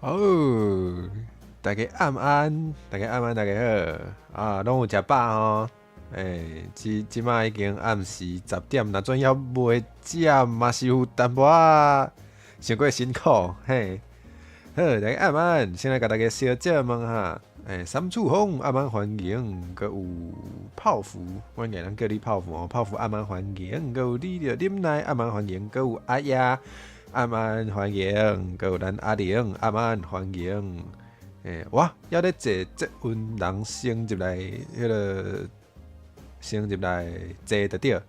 哦，大家晚安，大家晚安，大家好啊，拢有食饱吼？即摆已经暗时10点，若准还未食，嘛是有淡薄仔伤过辛苦嘿。好，大家晚安，先来甲大家小姐问下，三处风暗安欢迎，佮有泡芙，阮个人叫你泡芙哦，泡芙暗安欢迎，佮有你着啉奶暗安欢迎，佮有阿爷。暗安欢迎，佮有咱阿玲暗安欢迎。哇，要咧坐捷运人升入来，迄个升入来坐得着。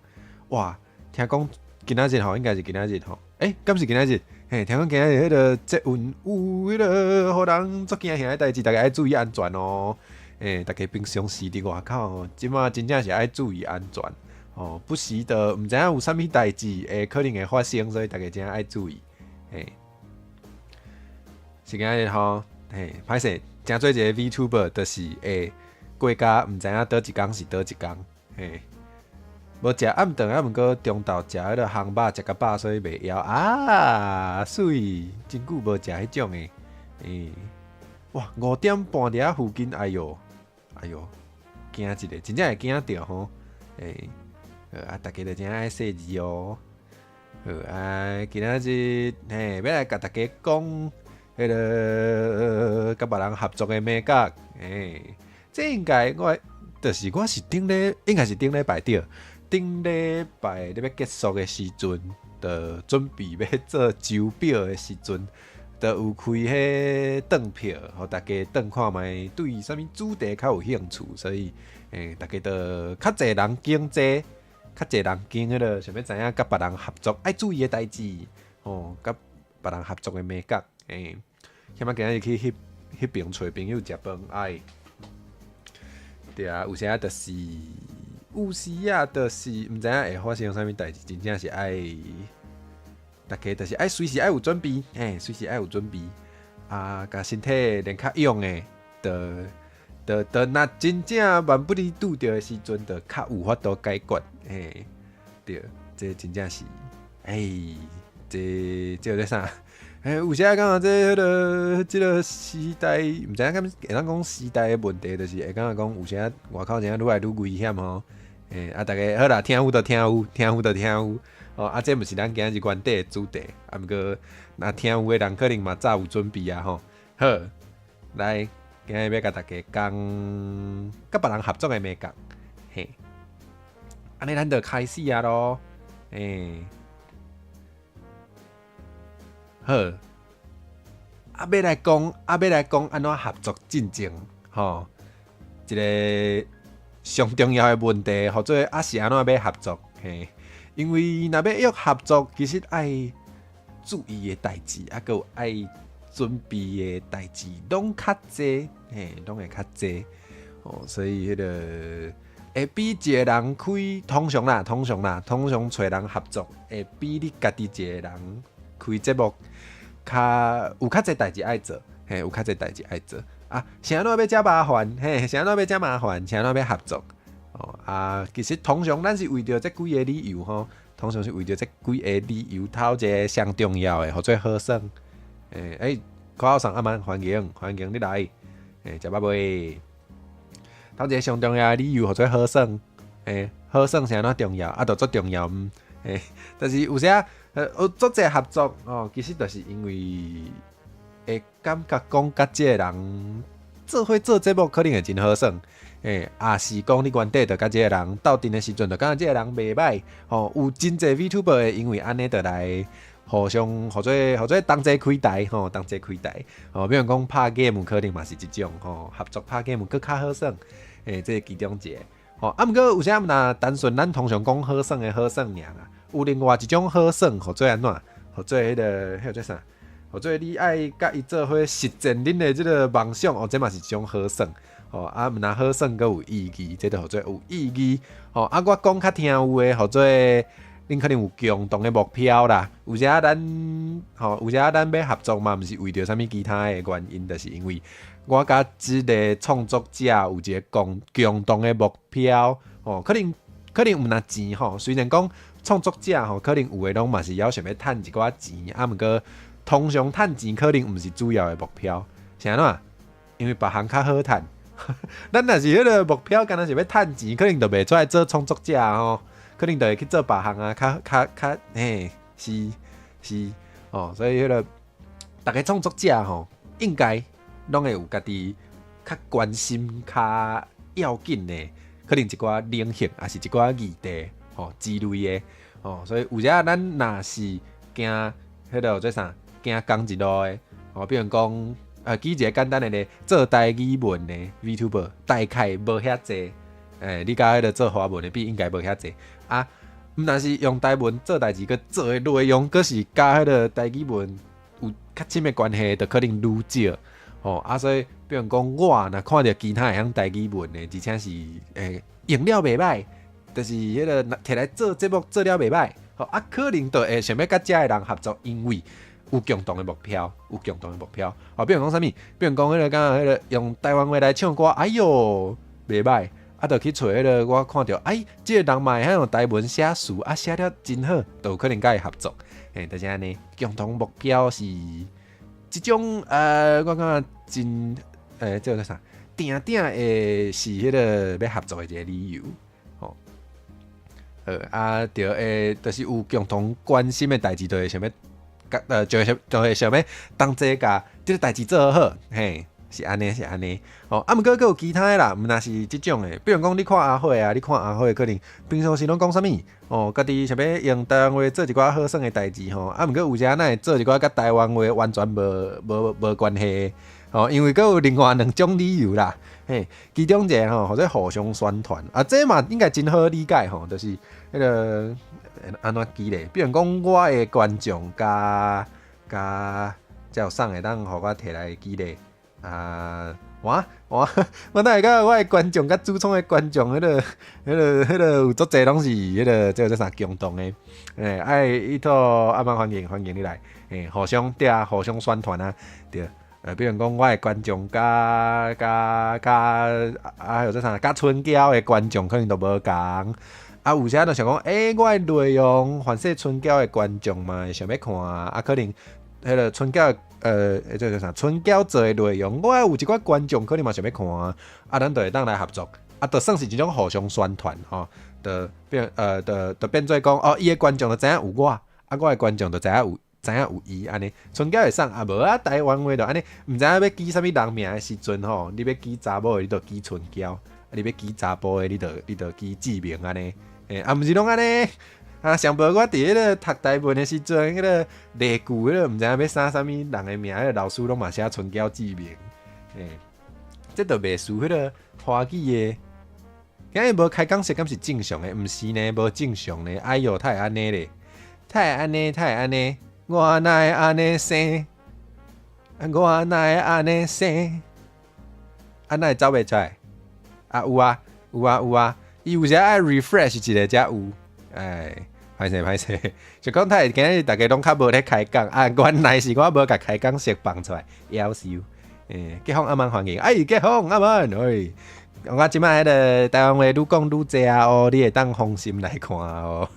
哇，听讲今仔日吼，应该是今仔日吼。敢是今仔日？听讲今仔日迄个捷运有迄个互人足惊吓诶代志，大家爱注意安全哦。大家平常时伫外口吼，即马真正是爱注意安全。哦，不时的毋知影有啥物代志可能会发生，所以大家真爱注意。是今日吼，歹势，诚做一个 VTuber， 就是过家毋知影倒一工是倒一工，无食暗顿啊，毋过中昼食迄个烘肉食甲饱，所以袂枵啊，水真久无食迄种诶，哇，5点半伫遐附近，哎哟，惊一个，真正会惊着吼，大家就真爱细字哦。好今仔日要来甲大家讲迄个甲别人合作的美角，这应该我是顶礼拜对，顶礼拜你要结束的时阵，就准备要做周表的时阵，就有开迄顿票，互大家顿看卖对啥物主题较有兴趣，所以大家就较侪人经济。较侪人经迄个想要知影甲别人合作爱注意的代志，甲别人合作的美角，今日去迄边找朋友食饭，对啊，有时啊，就是毋知影会发生啥物代志，真正是爱，大家就是爱随时爱有准备，随时爱有准备，甲身体练较勇的，若真正万不离拄着的时阵，就较有法度解决。对，这真正是，这有咧啥？有时啊，感觉这个时代，毋知影敢会当讲时代的问题，就是会感觉讲有时啊，外口真愈来愈危险吼。大家好啦，听有就听有，听有就听有。这毋是咱今日原底的主题，毋过若听有的人可能嘛早有准备啊吼。好，来。今日要甲大家讲甲别人合作的美角，安尼咱就开始啊咯，好，要来讲安怎合作进程，一个上重要的问题，或者是安怎要合作，因为若要合作，其实爱注意的代志，还有爱准备的代志，拢较济。拢会较济所以迄个会比一个人开通常找人合作，会比你家己一个人开节目，有较济代志爱做，有较济代志爱做是安怎要遮麻烦，是安怎要遮麻烦，是安怎要合作其实通常咱是为着这几个理由通常是为着这几个理由，头一个上重要的，或者好耍，口号上阿曼欢迎你来。食饱未？头一个上重要的理由，或者好耍，好耍是安怎重要？就足重要但是有时做这合作其实就是因为会感觉讲甲这个人做伙做节目可能会真好耍，是讲你原底就甲这个人斗阵的时阵，就感觉这个人袂歹，有真侪 VTuber 会因为安尼就来。互相或者同齐开台同齐开台比如讲拍 game 可能嘛是一种合作拍 game 更较好耍这是其中一个毋过有时啊若单纯咱通常讲好耍的好耍尔有另外一种好耍或者安怎或者迄个叫啥或者你爱甲伊做伙实践恁的即个梦想这嘛是一种好耍毋若好耍阁有意义，这就或者有意义我讲较听有的或者恁可能有共同的目标啦，有时咱要合作嘛，毋是为着啥物其他的原因，就是因为我甲即个创作者有一个共同的目标，可能有若钱虽然讲创作者可能有的拢嘛是要想要趁一寡钱，毋过通常趁钱可能毋是主要的目标，是安怎？因为别项较好趁。咱若是迄个目标，干那是要趁钱，可能就袂出来做创作者吼，可能就会去做别项啊，较嘿，是哦，所以迄个逐个创作者吼，应该拢会有家己较关心、较要紧的，可能一寡领域，还是一寡议题吼之类的哦，所以有时咱若是惊迄个做啥，惊讲一路的哦，比如讲。举一个简单的咧，做台语文的 VTuber 大概无遐济，你甲迄个做华文的比应该无遐济啊。毋但是用台文做代志，佮做的内容，佮是甲迄个台语文有较深的关系，就可能愈少哦。啊，所以比如讲，我若看到其他会晓台语文的，而且是用了袂歹，就是迄个摕来做节目做了袂歹，哦啊，可能就会想要甲遮的人合作，因为。有共同的目标，比如讲啥物？比如讲迄个敢若迄个用台湾话来唱歌，哎哟，袂歹，啊，就去找迄个我看到，即个人嘛会晓用台文写词，啊，写了真好，就有可能甲伊合作，就是安尼。共同目标是即种我感觉真叫做啥？定会是迄个要合作的一个理由，吼。就是有共同关心的代志，就会想要。就会想要同齐甲即个代志做好，嘿，是安尼。哦，毋过佫有其他的啦，毋若是即种的，比如讲你看阿慧啊，可能平常时拢讲啥物？哦，家己想要用台湾话做一寡好耍的代志吼，毋过有时哪会做一寡甲台湾话完全无关系哦，因为佫有另外2种理由啦，嘿，其中一个吼或者互相宣传啊，这嘛应该真好理解吼，就是迄个。安怎举例？比如讲，我的观众加有送会当，互我摕来举例啊！我哪会甲我的观众甲主创的观众，迄个有足侪拢是迄个叫做啥共同的，爱伊套阿曼欢迎你来，互相宣传啊，对。比如讲，我的观众加有做啥？加春娇的观众可能都无共。啊，有时就想讲，我的内容，凡是春娇的观众嘛，会想要看啊，可能迄个春娇这叫啥？春娇做的内容，我有一寡观众可能嘛想要看啊，咱就会当来合作，就算是一种互相宣传吼，就变做讲，伊的观众就知影有我，我的观众就知影有伊安尼，春娇会送无台湾话就安尼，毋知影要记啥物人名的时阵吼，你要记查某的，你就记春娇；你要记查甫的，你就记志明安尼。毋是拢安尼上无我伫迄个读台文的时阵，迄个例句，迄个毋知影要啥物人的名，迄个老师拢嘛写春娇志明，这就袂输迄个华语的。今日无开讲时，敢是正常的？毋是呢，无正常的。哎哟，太安尼咧，太安尼，我哪会安尼生？我哪会安尼生？哪会走袂出来？有啊。伊有时爱 refresh 一下才有，歹势，就讲太今日大家拢较无咧开讲，原来是我无甲开讲式放出来，夭寿，结婚阿曼欢迎，结婚阿曼，我即摆迄个台湾话愈讲愈济啊，你会当放心来看哦，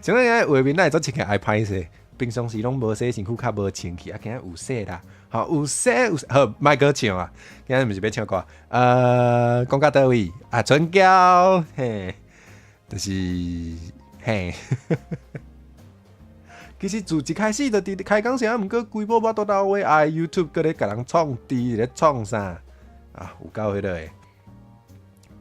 像咱画面来做穿起爱歹势，平常时拢无洗身躯，较无清气，今日有洗啦。好，有好，莫搁唱啊！今日毋是要唱歌，讲到倒位啊，春娇，嘿，就是嘿，其实自一开始就伫开讲时，毋过规波巴都到位，YouTube 搁咧甲人创滴咧创啥啊？有够迄个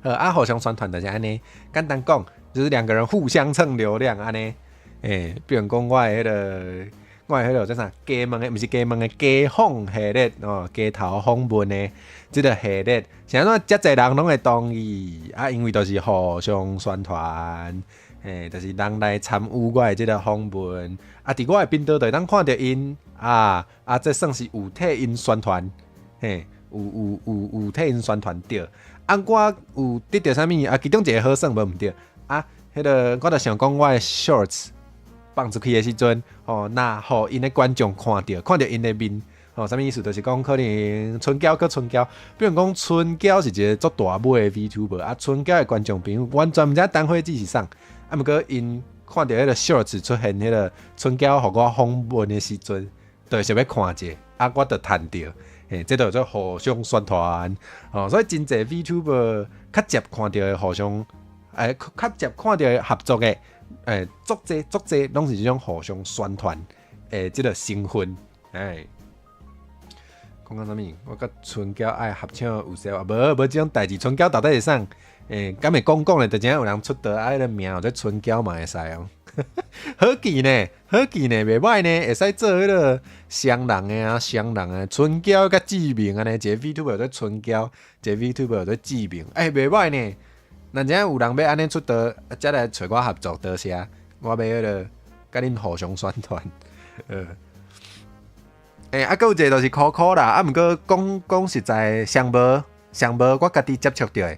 诶，互相宣传就是安尼，简单讲就是2个人互相蹭流量安尼，比如讲我迄个。我迄个做啥？加盟的，毋是加盟的，加访系列哦，加头访问的，即个系列，像怎遮侪人拢会同意因为都是互相宣传，就是人来参与我的即个访问，伫我的频道就会当看到因这算是有替因宣传，有替因宣传着，我有得到啥物其中一个好耍无毋对，迄个我就想讲我的 shorts。放出去的时阵，那互因的观众看到因的面，啥物意思？就是讲可能春娇，比如讲春娇是一个足大尾的 VTuber，春娇的观众朋友完全毋知单火只是啥，毋过因看到迄个 shorts 出现迄个春娇互我访问的时阵，就想要看者，啊，我就趁着，嘿，这就做互相宣传，哦，所以真侪 VTuber 较接看到的互相，较接看到的合作的，足济拢是这种互相宣传，这个成分，讲到啥物？我甲春娇爱合唱有啥啊？无这种代志，春娇到底会啥？敢会讲咧？就真有人出道啊，迄个名或者春娇嘛会使哦。好记呢，袂歹呢，会使做迄个双人的啊，春娇甲志明安尼，一个 VTuber 做春娇，一个 VTuber 做志明，袂歹呢。那真有人要安尼出道，才来找我合作，多谢，我要迄个甲恁互相宣传，还有一个就是Coco啦，毋过讲实在，上无我家己接触到的，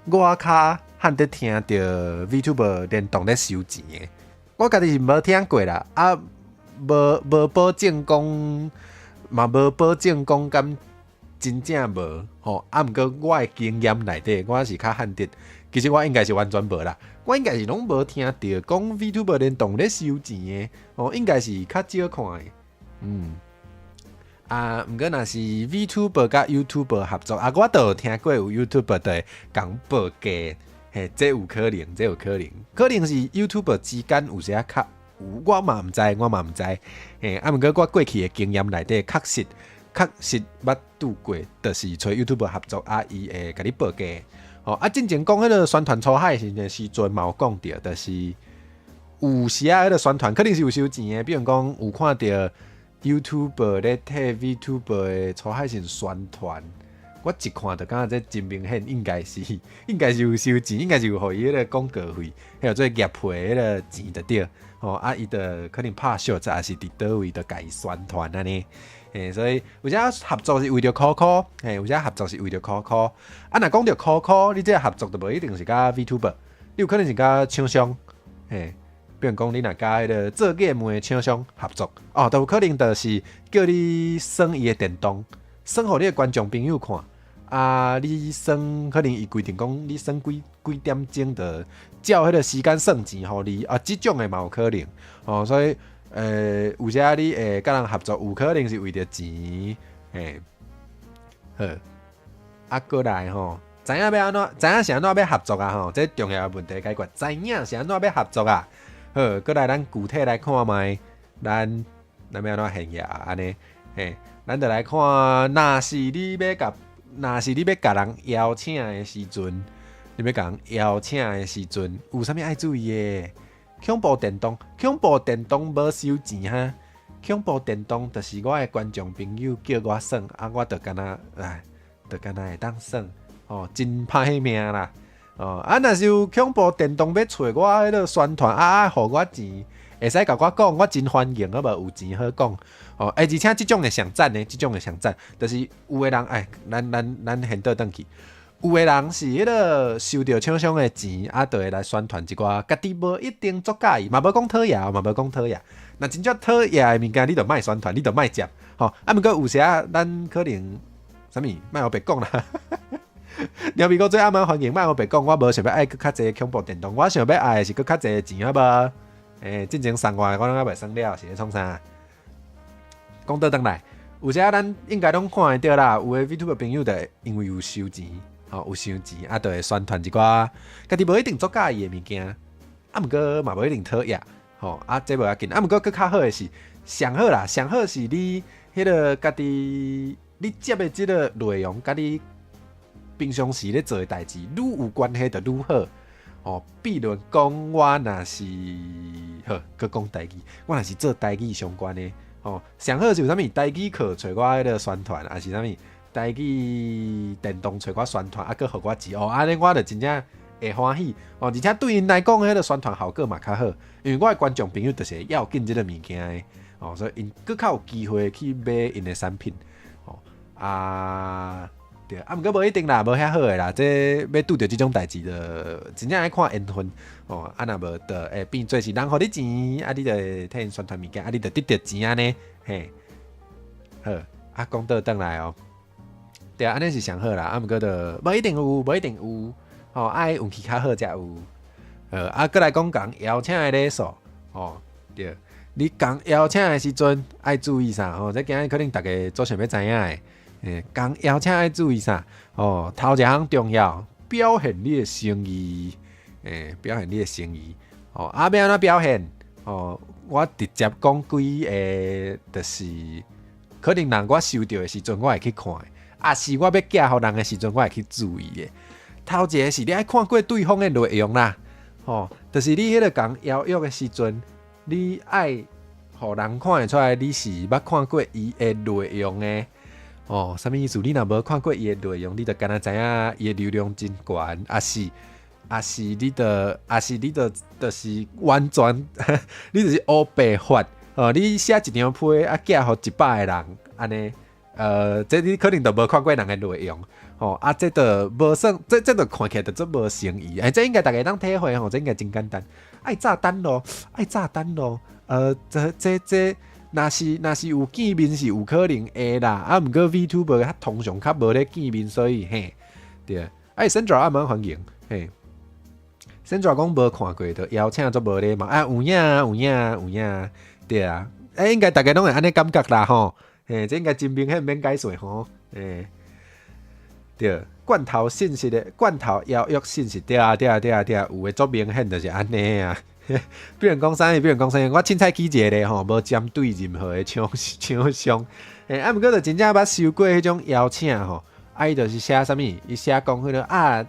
我较罕得听到 VTuber 联动咧收钱的，我家己是无听过啦，无保证讲，嘛无保证讲敢真正无吼，毋过我的经验内底，我是较罕得，其实我应该是完全无啦，我应该是拢无听到讲 VTuber 联动咧收钱的，应该是较少看的，毋过若是 VTuber 甲 YouTuber 合作，我都有听过有 YouTuber 会共报价，这有可能，可能是 YouTuber 之間有些較有，我嘛毋知，毋過我過去的經驗內底，確實捌拄過，就是找 YouTuber 合作伊會甲你報價。之前講迄個宣傳出海時陣嘛有講到，就是有時迄個宣傳肯定是有收錢的，比如講有看到 YouTuber 咧替 VTuber 的出海時宣傳。我一看就感覺這真明顯，應該是有收錢，應該是有互伊迄個廣告費，還有做業配迄個錢就對。伊就可能拍小則，還是佇倒位就甲伊宣傳安尼。所以有些合作是為着Coco，有些合作是為着Coco。若講到Coco，你這個合作就無一定是甲 VTuber，你有可能是甲廠商，比如講你若甲迄個做 game 的廠商合作，都有可能就是叫你耍伊的電動，耍互你的觀眾朋友看。你耍可能伊規定講你耍幾點鐘就照迄個時間算錢互你，這種的嘛有可能。所以有些你會甲人合作，有可能是為着錢。好，過來知影要安怎？知影是安怎要合作啊？這重要的問題解決。知影是安怎要合作啊？好，過來咱具體來看覓，咱要安怎現業安尼？咱就來看，若是你要甲人邀請的時陣，有啥物愛注意的？恐怖電動無收錢哈！恐怖電動就是我的觀眾朋友叫我耍，我就敢若會當耍，真歹命啦！若是有恐怖電動要找我迄個宣傳，互我錢，會使甲我講，我真歡迎，我無有錢好講。而且這種的上讚呢，就是有的人咱現倒轉去，有的人是迄個收到廠商的錢，就會來宣傳一寡，家己無一定足介意，嘛無講討厭，若真正討厭的物件，你就莫宣傳，你就莫接。毋過有時咱可能啥物，莫互白講啦。鳥美國最啱啱歡迎，莫互白講，我無想要愛佫較濟恐怖電動，我想要愛的是佫較濟錢，好無？之前送我，我攏還袂算了，是咧創啥？講倒轉來，有些咱應該攏看會到啦，有的 VTuber 朋友就因為有收錢，就會宣傳一寡家己無一定足介意的物件，毋過嘛無一定討厭，這無要緊，毋過佫較好的是，上好是你迄個家己你接的即個內容，甲你平常時咧做的代志，愈有關係就愈好。比如講我若是好，佫講台語，我若是做台語相關的。上好是有啥物台語課找我迄個宣傳，還是啥物台語電動找我宣傳，佫互我錢安尼我就真正會歡喜。而且對因來講，迄個宣傳效果嘛較好，因為我的觀眾朋友就是要緊即個物件的，所以因佫較有機會去買因的產品。對，毋過無一定啦，無遐好誒啦，這要拄着即種代志就真正愛看緣分。若無就會變做是人互你錢，你就會替因宣傳物件，你就得到錢安尼。好，講倒轉來對，安尼是上好啦。毋過就無一定有，愛運氣較好才有。過來講邀請的禮數，對，你讲邀请的时阵爱注意啥？吼，这今日可能大家做想要知影的，讲邀请爱注意啥？哦，头一项重要，表现你的诚意，表现你的诚意。哦，要安怎表现？哦，我直接讲几个，就是可能人我收到的时阵，我会去看的，啊是我要寄互人的时阵，我会去注意的。头一个是你爱看过对方的内容啦，吼，就是你迄个讲邀约的时阵。你爱互人看会出来，你是捌看过伊的内容的哦？什么意思？你若无看过伊的内容，你就敢若知影伊的流量真悬，也是你就是完全，你就是乌白发哦。你写一张批啊，寄互100个人，安尼这你可能就无看过人的内容哦。啊，这就无算，这就看起来就做无诚意。这应该大家当体会吼，这应该真简单。爱炸弹咯，这若是有见面是有可能会啦，啊，毋过 VTuber 他通常较无咧见面，所以嘿，对，Central 也蛮欢迎，嘿，Central 讲无看过，就邀请做无咧嘛，有影，对啊，应该大家拢会安尼感觉啦吼，嘿，这应该真明显免解说吼，对。罐头信息的罐头邀约信息，对啊，有诶足明显就是安尼啊。比如讲啥，我凊彩记一个咧吼，无针对任何的厂商。啊，毋过就真正捌收过迄种邀请吼，伊就是写啥物，伊写讲迄个啊，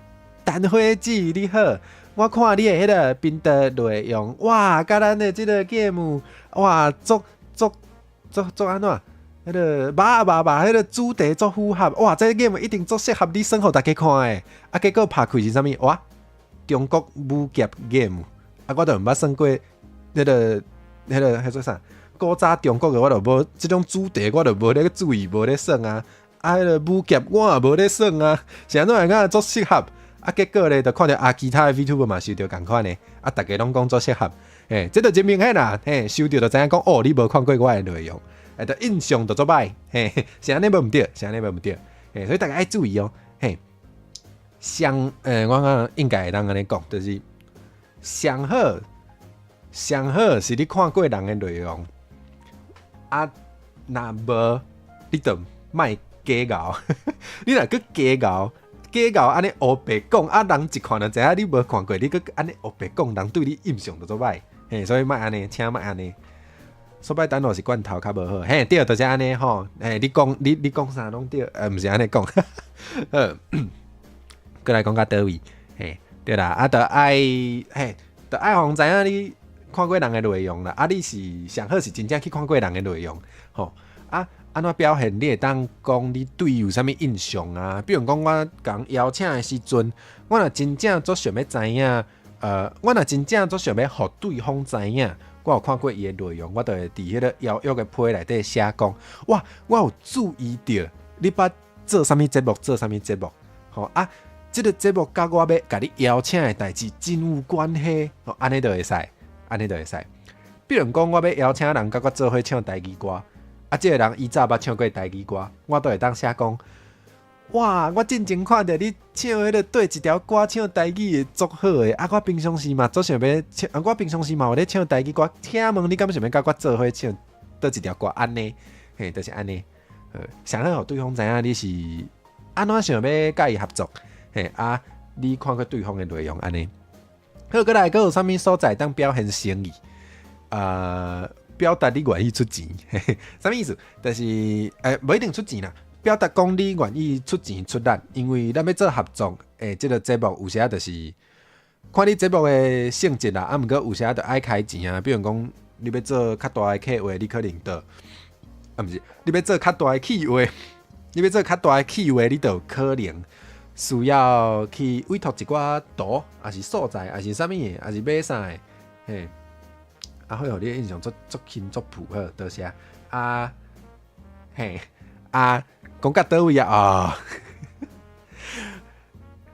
陈花姊你好，我看你的迄个频道内容，哇，甲咱的即个 game， 哇，足安怎？迄个吧，迄个主题足符合，哇！这个 game 一定足适合你算互大家看诶。啊，结果拍开是啥物？哇！中国武侠 game， 啊，我就毋捌算过迄个做啥？古早中国诶，我就无即种主题，我就无咧注意，无咧算啊。啊，迄个武侠我也无咧算啊。是安怎会讲足适合？啊，结果咧，就看到其他诶 VTuber 嘛收到共款诶，啊，大家拢讲足适合。这就真明显啦。收到就知影讲，哦，你无看过我诶内容。的印象就做歹，是安尼无毋对，所以大家爱注意哦，我讲应该会当安尼讲，就是上好是你看过人的内容，啊，若无你就莫假咬，你若去假咬安尼黑白讲，啊，人一看就知影你无看过，你去安尼黑白讲，人对你印象就做歹，所以莫安尼，请莫安尼。说白等落是罐头较无好，嘿，对，就是安尼吼，你讲啥拢对，毋是安尼讲，过来讲到倒位，嘿，对啦，啊，就爱互知影你看过人的内容啦，啊，你是上好是真正去看过人的内容，吼，啊，安怎表现？你会当讲你对有啥物印象啊？比如讲我讲邀请的时阵，我若真正做想要知影，我若真正做想要互对方知影。我有看过伊的内容，我就会伫迄个邀约的批内底写讲，哇，我有注意到你捌做啥物节目，吼啊，即个节目甲我要甲你邀请的代志真有关系，吼，安尼就会使。比如讲，我要邀请人甲我做伙唱台语歌，啊，即个人伊早捌唱过台语歌，我都会当写讲。哇！我真正看到你唱迄个对一条歌唱台语的足好诶，啊！我平常时嘛做想要唱，我平常时嘛有咧唱台语歌，听问你敢想要甲我做伙唱倒一条歌安尼？就是安尼。上好互对方知影你是安怎想要甲伊合作，啊！你看过对方的内容安尼。好，过来，有啥物所在当表现诚意？表达你愿意出钱，啥物意思？就是无一定出钱啦。表达讲你愿意出钱出力，因为咱要做合作，这个节目有时就是看你节目的性质啦，啊，毋过有时就爱开钱啊。比如讲，你要做较大的企划，你可能就毋是，你要做较大的企划，你就可能需要去委托一寡图，还是素材，还是啥物的，还是买啥的，嘿，啊，会互你印象足轻足朴好，多谢啊，嘿，啊。讲到倒位啊？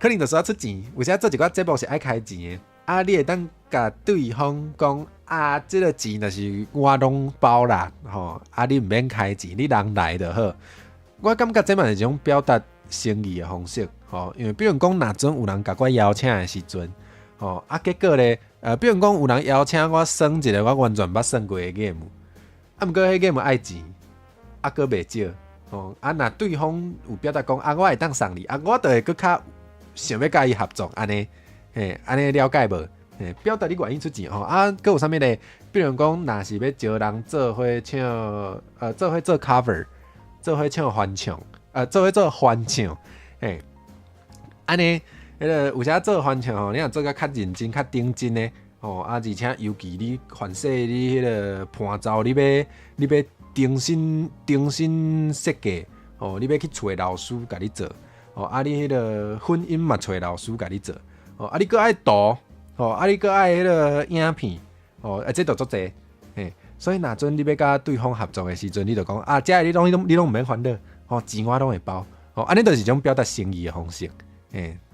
可能就需要出钱，有时做一寡节目是爱开钱的。啊，你会当甲对方讲啊，这个钱就是我拢包啦，吼，啊，你毋免开钱，你人来就好。我感觉这嘛是一种表达诚意的方式，吼，因为比如讲，若阵有人甲我邀请的时阵，吼，啊，结果咧，比如讲有人邀请我耍一个我完全捌耍过的 game， 毋过迄 game 爱钱，佫袂少。若对方有表达讲我会当送你，我就会佫较想要甲伊合作，安尼了解无？表达你愿意出钱佫有啥物咧？比如讲，若是要招人做伙唱，做伙做 cover， 做伙唱翻唱，做伙做翻唱，安尼，迄个有啥做翻唱你若做甲较认真、较顶真咧，而且尤其你凡说你迄个伴奏，你要重新设计，你要去找老师甲你做，你迄个混音嘛找老师甲你做，你佫爱图，你佫爱迄个影片，这就足济，所以若阵你要甲对方合作的时阵，你就讲这你拢毋免烦恼，钱我拢会包，安尼就是一种表达诚意的方式，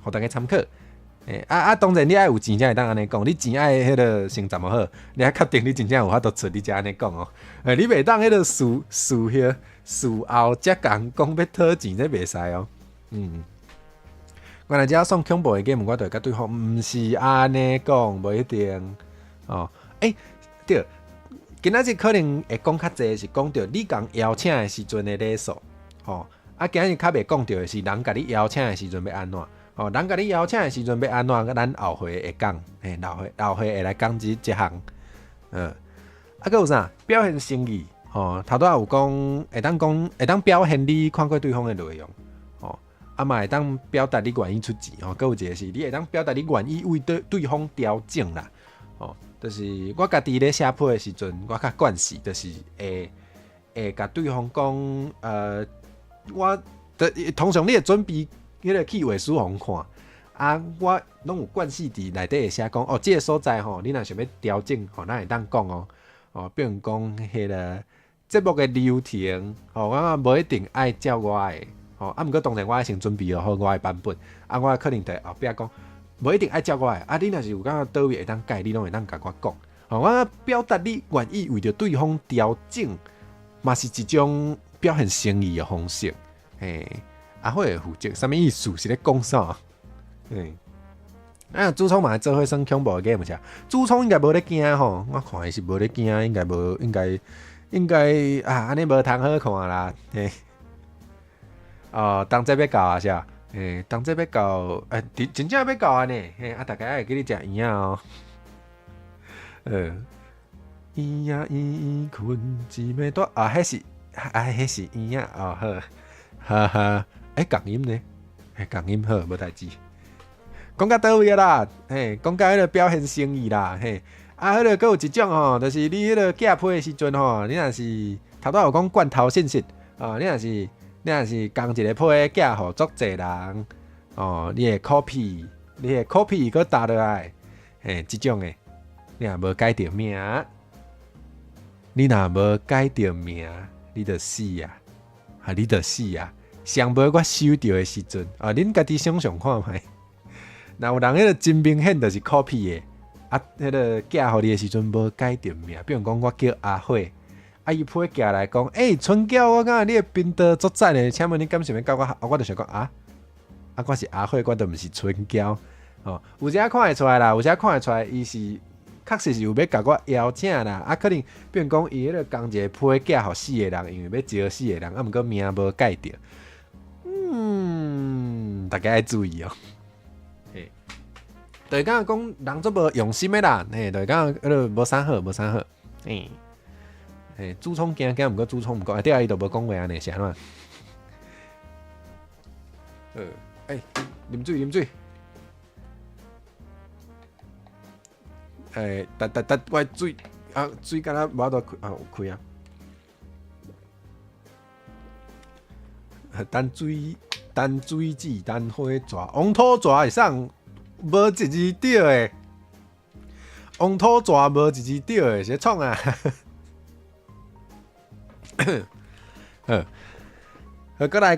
互大家参考。当然你爱有钱才会当安尼讲，你钱爱迄个先怎么好，你爱确定你真正有法度出，你才安尼讲你袂当迄个事后才讲要讨钱，这袂使哦。我若只要送恐怖的 game， 我就会甲对方毋是安尼讲，无一定对，今仔日可能会讲较济是讲到你共邀请的时阵的礼数，今仔日较袂讲到的是人甲你邀请的时阵要安怎。人甲你邀请的时阵要安怎？咱后回会讲，后回会来讲一项。佫有啥？表现诚意。头拄仔有讲会当表现你看过对方的内容。嘛会当表达你愿意出钱。佫有一个是，你会当表达你愿意为对方调整啦。就是我家己咧写批的时阵，我较惯势，就是会甲对方讲，我通常你会准备。迄个去画书互看，我拢有惯势伫内底会写讲，这个所在你若想要调整，咱会当讲比如讲迄个节目的流程，我无一定爱照我的，毋过当然我爱先准备好我的版本，我可能在后壁讲，无一定爱照我的，你若是有感觉倒位会当改，你拢会当甲我讲，我表达你愿意为着对方调整，嘛是一种表现诚意的方式，会负责啥物意思？是咧讲啥？朱聪嘛会做伙耍恐怖的 game 者，朱聪应该无咧惊吼，我看伊是无咧惊，应该安尼无通好看啦。当这要到啊是啊，当这要到，真正要到啊呢，大家会记你食圆啊圆啊圆困一暝大迄是圆啊好，哈哈。共音呢？共音好，无代志。讲到倒位啦？讲到迄个表现诚意啦，迄个佫有一种就是你迄个寄批的时阵你若是头拄有讲罐头信息你若是共一个批寄互足济人你会 copy， 佫打落来，即种的，你若无改着名，你就死啊！你就死啊！上尾我收到的时阵恁家己想想看觅。若有人迄个真明显就是 copy 的，迄个寄互你的时阵无改着名，比如讲我叫阿火，伊批寄来讲，春娇，我感觉你的频道足赞的，请问你敢想要甲我就想讲我是阿火，我都毋是春娇。有些看会出来啦，有些看会出来，伊是确实是有要甲我邀请啦，可能比如讲伊迄个共一个批寄互4个人，因为要招4个人，毋过名无改着。大家要注意就是讲人做无用心的啦，就是讲无啥好，朱聪惊，毋过朱聪毋讲，对伊都无讲话安尼是安怎？啉水。我水敢若无法度有开啊。等水子，等花蛇，王土蛇会送无一字钓的，王土蛇无一字钓的，是创啊！过来，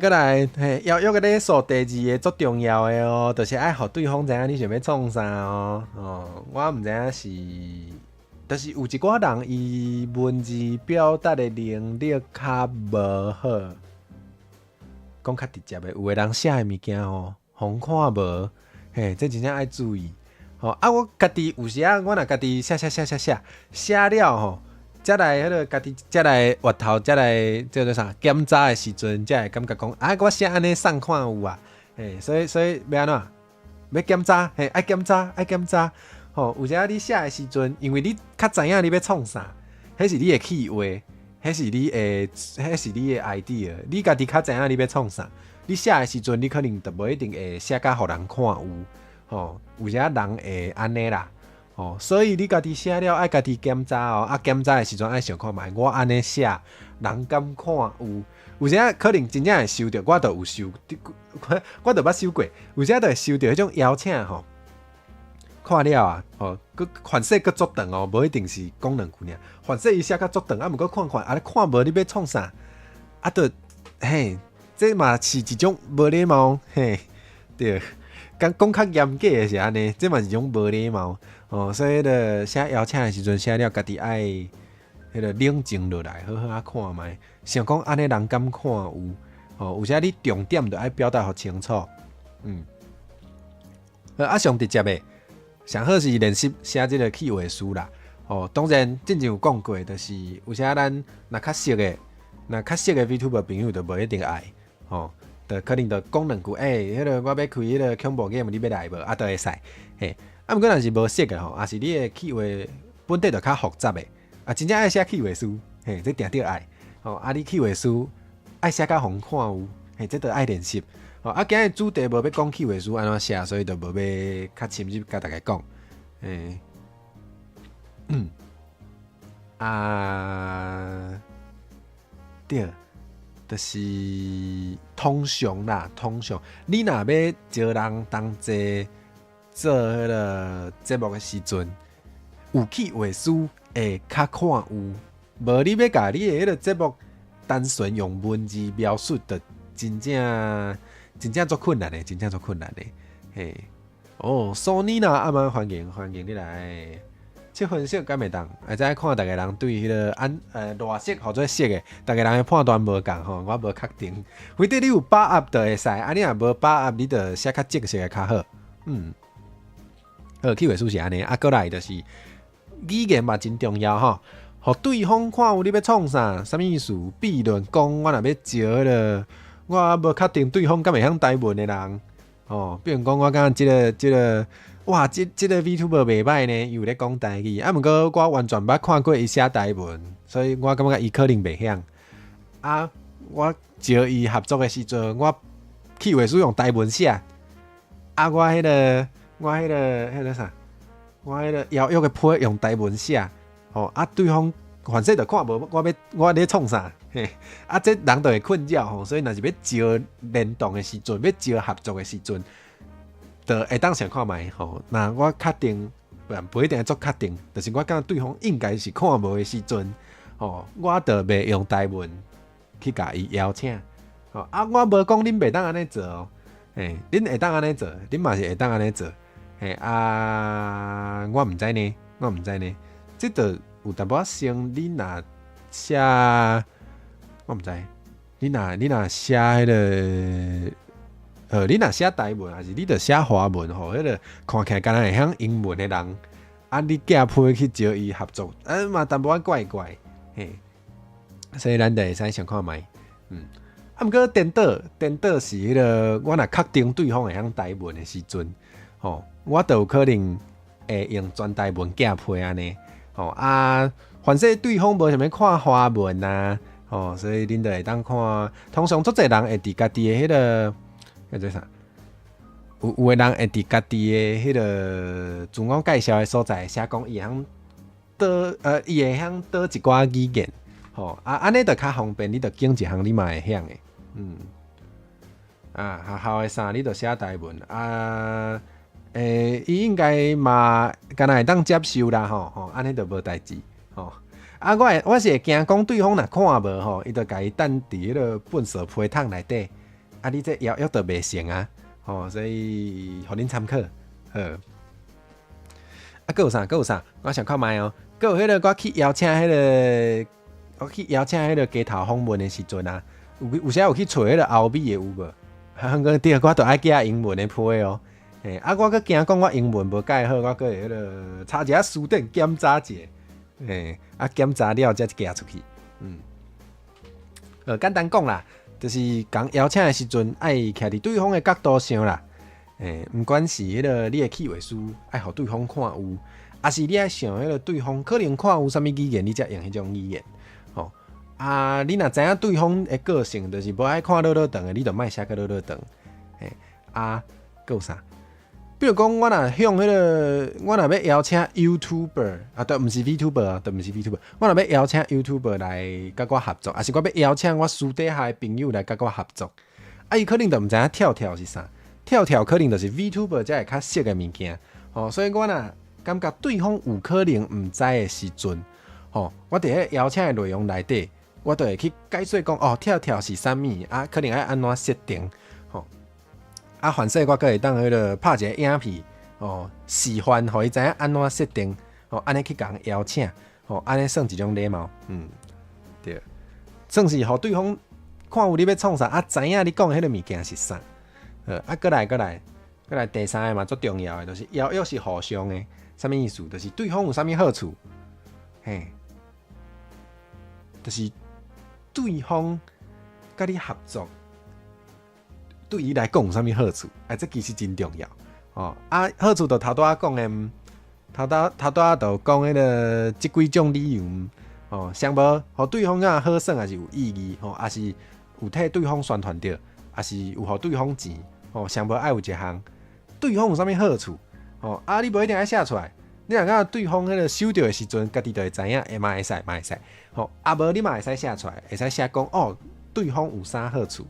要个礼数第二个足重要的就是爱互对方知影你想要创啥我毋知影是，就是有一寡人伊文字表达的能力较无好。讲较直接的，有个人写的物件互看无，这真正爱注意。吼啊，我家己有时啊，我若家己写了吼，才来迄个家己才来阅头，才来叫做啥检查的时阵，才会感觉讲啊，我写安尼送看有啊，嘿，所以要安怎？要检查，嘿，爱检查，吼，有时啊你写的时阵，因为你较知影你要创啥，迄是你的气话，迄是你的 idea， 你家己较知影你要创啥，你写的时阵，你可能就无一定会写甲互人看有。吼，有些人会安尼啦，吼，所以你家己写了爱家己检查哦，啊检查的时阵爱想看觅，我安尼写，人敢看有些可能真正会收到，我都有收，我都捌收过，有些都会收到迄种邀请吼，看了啊，吼，佮范式佮足长哦，无一定是讲两句尔，范式伊写较足长，啊，毋过看，啊，你看无你要创啥，啊，就嘿，这嘛是一种无礼貌，嘿，对。讲较严格的是安尼，这嘛是一种无礼貌哦，所以咧写邀请的时阵写了，家己爱迄个冷静落来，好好啊看觅，想讲安尼人敢看有哦，有时你重点就爱表达互清楚，啊上直接的，上好是练习写即个气话书啦，哦，当然之前有讲过，就是有时咱若较熟的 VTuber 朋友就无一定爱，哦。可能就讲两句，迄个我要开迄个恐怖 game， 你要来无？啊，都会使，嘿。啊，毋过若是无熟的吼，也是你的气话本地就较复杂的，啊，真正爱写气话书，嘿，这定爱，吼。啊，你气话书爱写甲互看有，嘿，这都爱练习。吼，啊，今日主题无要讲气话书安怎写，所以就无要较深入甲大家讲，嘿，对。就是通常啦，你若要招人同齐做迄个节目的时阵，有气话书会较看有，无你要甲你的迄个节目单纯用文字描述的，真正足困难的，嘿。哦，索尼啦，阿妈欢迎你来。这分析敢会当，会知看大家人对迄个热色或者色的，大家人的判断无共吼，我无确定。或者你有把握就会使，啊你若无把握，你就写较正式的较好。好，气话书是安尼，啊，过来就是语言嘛真重要吼，互对方看有你要创啥，啥物意思？比论讲，我若要招迄个，我无确定对方敢会晓台文的人，哦，比如讲我讲即个。哇，这个 VTuber 袂歹呢，有咧讲台语，啊，毋过我完全捌看过伊写台文，所以我感觉伊可能袂晓。啊，我招伊合作的时阵，我气话书用台文写，啊，我迄个啥，我迄个邀约的批用台文写，哦，啊，对方反正就看无我咧创啥，嘿，啊，这人就会困扰吼，所以若是要招联动的时阵，要招合作的时阵。就会当想看觅吼，那我确定，不一定做确定，就是我感觉对方应该是看无的时阵，吼，我就袂用台文去甲伊邀请，吼啊，我无讲恁袂当安尼做哦，嘿，恁会当安尼做，恁嘛是会当安尼做，嘿啊，我毋知呢，这就有淡薄仔像你若写，我毋知，你若写迄个。你若写台文，还是你著写华文吼？迄个看起来敢若会晓英文的人，啊，你寄批去招伊合作，嘛淡薄仔怪，嘿。所以咱就会使想看觅，啊，毋过颠倒是迄个，我若确定对方会晓台文的时阵，吼，我就有可能会用全台文寄批安尼，吼啊，反正对方无想要看华文啊，吼，所以恁就会当看，通常足侪人会伫家己的迄个。叫做啥？有个人会伫家己的迄个自我介绍的所在写讲伊会晓伊会晓倒一寡语言，吼啊，安尼就较方便，你就拣一项你嘛会晓的，学校的啥你就写台文啊，伊应该嘛敢若会当接受啦，吼，安尼就无代志，吼啊，我是会惊讲对方若看无吼，伊就甲伊等伫迄个粪扫批桶内底。啊！你这邀约就袂成啊，吼，所以互恁参考。啊，佫有啥？我想看觅哦。佫有迄个我去邀请迄个街头访问的时阵啊，有时有去找迄个欧美的有无？对，我都爱寄英文的批哦。我搁惊讲我英文无介好，我搁会迄个查一下书顶检查一下，检查了才寄出去。简单讲啦，就是讲邀请的时阵，爱徛伫对方的角度想啦。毋管是迄个你的企划书，爱互对方看有，还是你爱想迄个对方可能看有啥物语言，你才用迄种语言。你若知影对方的个性，就是无爱看落落长的，你就莫写个落落长。佫有啥？比如讲，我若向迄个，我若要邀请 YouTuber 对，毋是 VTuber 啊，对，毋是 VTuber。我若要邀请 YouTuber 来甲我合作，还是我要邀请我私底下的朋友来甲我合作，伊可能就毋知影跳跳是啥，跳跳可能就是 VTuber 才会较熟的物件。所以我若感觉对方有可能毋知的时阵，我伫迄邀请的内容内底，我就会去解说讲，跳跳是啥物可能爱安怎设定。反正我阁会当迄个拍一个影片，示范，互伊知影安怎设定，安尼去甲人邀请，安尼算一种礼貌，对，算是互对方看有你要创啥，知影你讲迄个物件是啥，过来第三个嘛，足重要的，就是邀约是互相的，啥物意思？就是对方有啥物好处，就是对方甲你合作。对伊来讲有啥物好处？这其实真重要好处就头拄仔讲的，头拄仔就讲迄个即几种理由上无互对方好耍，还是有意义还是有替对方宣传着，还是有互对方钱上无爱有一项，对方有啥物好处你无一定爱写出来，你若甲对方迄个收到的时阵，家己就会知影，嘛会使，无你嘛会使写出来，会使写讲对方有啥好处。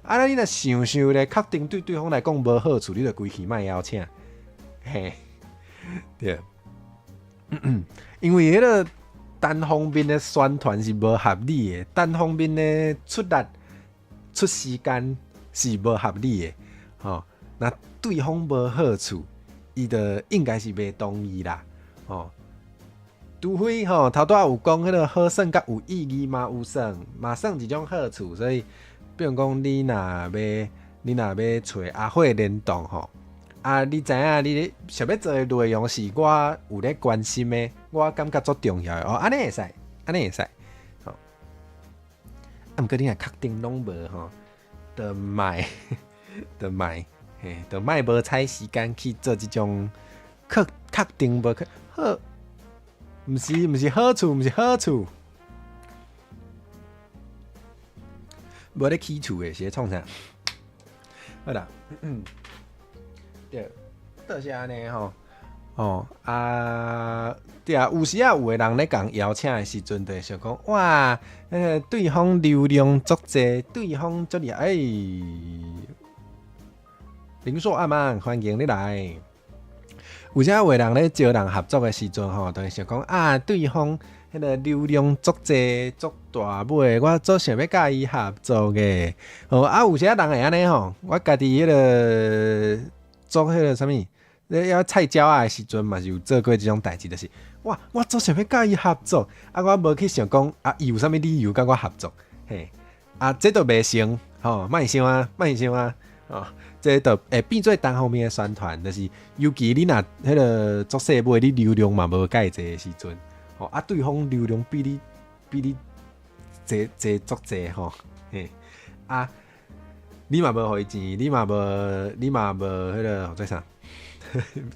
你若想咧，确定对方来讲无好处，你就规气莫邀请。对，因为迄个单方面的宣传是无合理的，单方面的出力、出时间是无合理的。那对方无好处，伊就应该是袂同意啦。除非头拄仔有讲迄个好耍甲有意义嘛，有耍嘛算一种好处，所以。比如讲，你若要找阿慧联动你知影你想要做的内容是我有咧关心的，我感觉足重要的安尼会使毋过你若确定拢无就莫无采时间去做即种确定无好，毋是好处。无咧起厝诶，是咧创啥？好啦，对，就是安尼对啊，有时有诶人咧讲邀请诶时阵，就会想讲哇，对方流量足济，对方足厉害，林硕阿曼，欢迎你来。有时有诶人咧招人合作诶时阵就会想讲对方。迄个流量足济足大尾，我做想要甲伊合作嘅。有些人会安尼我家己迄个做迄个啥物，要菜鸟的时阵嘛是有做过即种代志，就是哇，我做想要甲伊合作，我无去想讲伊有啥物理由甲我合作，这都袂成，莫想啊，这都会变做单方面的宣传，就是尤其你若迄个做细尾，你流量嘛无介济的时阵。对方流量比你济足济你嘛无互伊钱，你嘛无迄个叫做啥？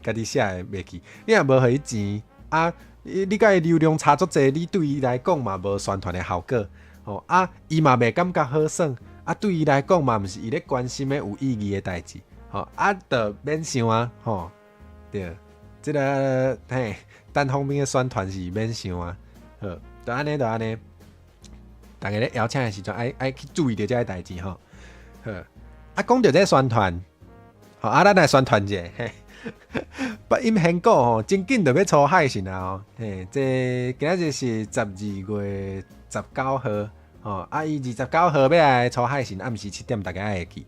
家己写诶袂记，你也无互伊钱你甲伊流量差足济，你对伊来讲嘛无宣传诶效果伊嘛袂感觉好耍对伊来讲嘛毋是伊咧关心诶有意义诶代志就免想对，即个单方面的宣传是免想就安尼，大家咧邀请的时阵，爱去注意到这个代志讲到这宣传，咱来宣传一下，北音苹果真紧就要出海信啊这今日是12月19号伊29号要来出海信，暗时7点大家爱会记，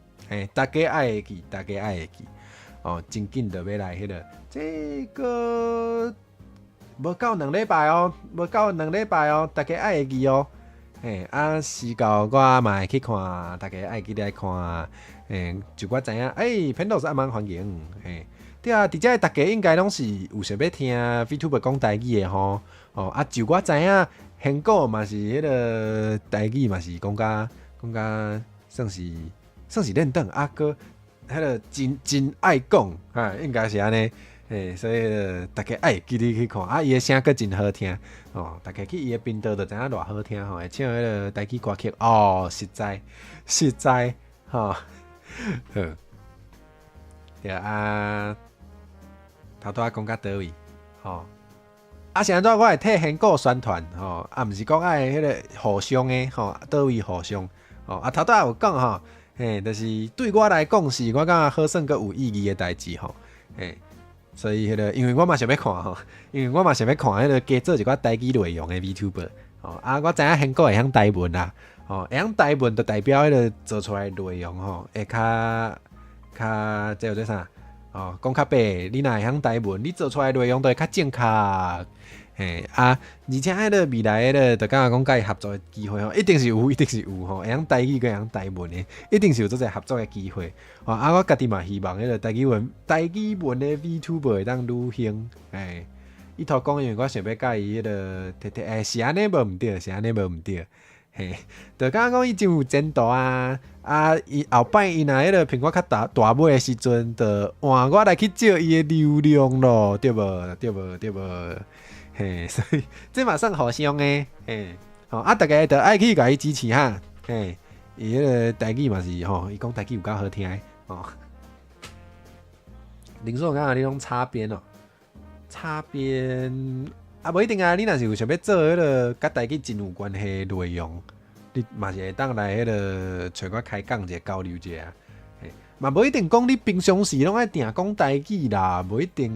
大家爱会记，真紧就要来迄个这个。无到2礼拜大家爱会记时到我嘛会去看，大家爱记得看，就我知影，频道是阿曼欢迎，对啊，伫遮大家应该拢是有想要听 VTuber 讲台语的吼，就我知影，香港嘛是迄个台语嘛是讲甲算是认同，个迄个真爱讲，应该是安尼。所以大家爱记得去看，伊的声阁真好听大家去伊的频道就知影偌好听会唱迄个台语歌曲实在吼，对头拄仔讲到倒位是安怎我会替香港宣传毋是讲爱迄个互相的倒位互相头拄仔有讲就是对我来讲是我感觉好算阁有意义的代志所以迄个，因为我嘛想要看迄个加做一寡台语内容的 VTuber 我知影香港会晓台文啦会晓台文就代表迄个做出来内容会较这有做啥讲较白，你若会晓台文，你做出来内容都会较正确而且迄个未来迄个，就感觉讲甲伊合作的机会一定是有会晓台语跟会晓台文的，一定是有做者合作的机会我家己嘛希望迄个台语文的 VTuber 会当愈兴伊头讲，因为我想要甲伊迄个是安尼无毋对，就感觉讲伊真有前途伊后摆伊若迄个苹果较大尾的时阵，就换我来去借伊的流量咯，对无？所以这嘛算互相的大家就爱去甲伊支持哈伊迄个台语嘛是伊讲台语有够好听的林叔刚刚你拢擦边擦边无一定你若是有想要做迄个甲台语真有关系的内容，你嘛是会当来迄个找我开讲者交流者嘛无一定讲你平常时拢爱定讲台语啦，无一定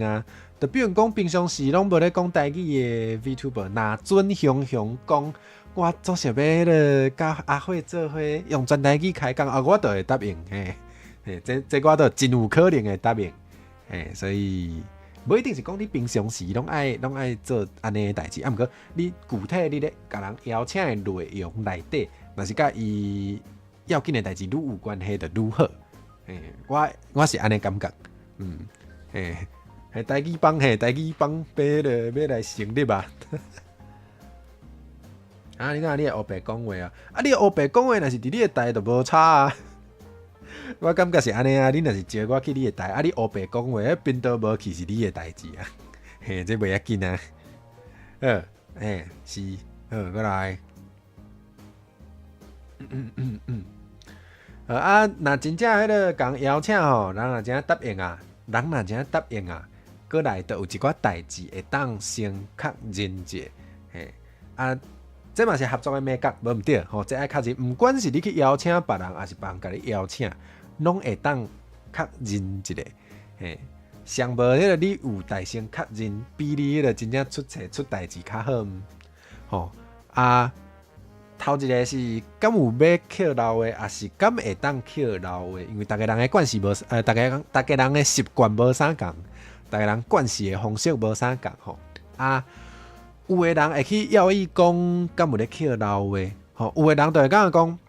就比如讲平常时拢无咧讲台语的 VTuber， 若准雄讲，我做想要迄个甲阿慧做伙用全台语开讲我就会答应这我就真有可能会答应所以无一定是讲你平常时拢爱做安尼的代志毋过你具体你咧甲人邀请的内容内底，若是甲伊要紧的代志愈有关系就愈好我是安尼感觉台语帮要来成立吧你看你的黑白讲话你的黑白讲话若是伫你的台就无差我感觉是安尼你若是招我去你的台你黑白讲话频道无去是你的代志这袂要紧是过来若真正迄个共邀请人若真答应过来就有一寡代志会当先确认者这嘛是合作的美角，无毋对这爱确认，毋管是你去邀请别人，还是别人甲你邀请，拢会当确认一下上无迄个你有代先确认，比你迄个真正出代志较好头一个是敢有要扣留的，还是敢会当扣留的？因为大家人的惯势无大家人的习惯无相共，大家人惯势的方式无相共有的人会去要伊讲敢有咧扣留的有的人就会讲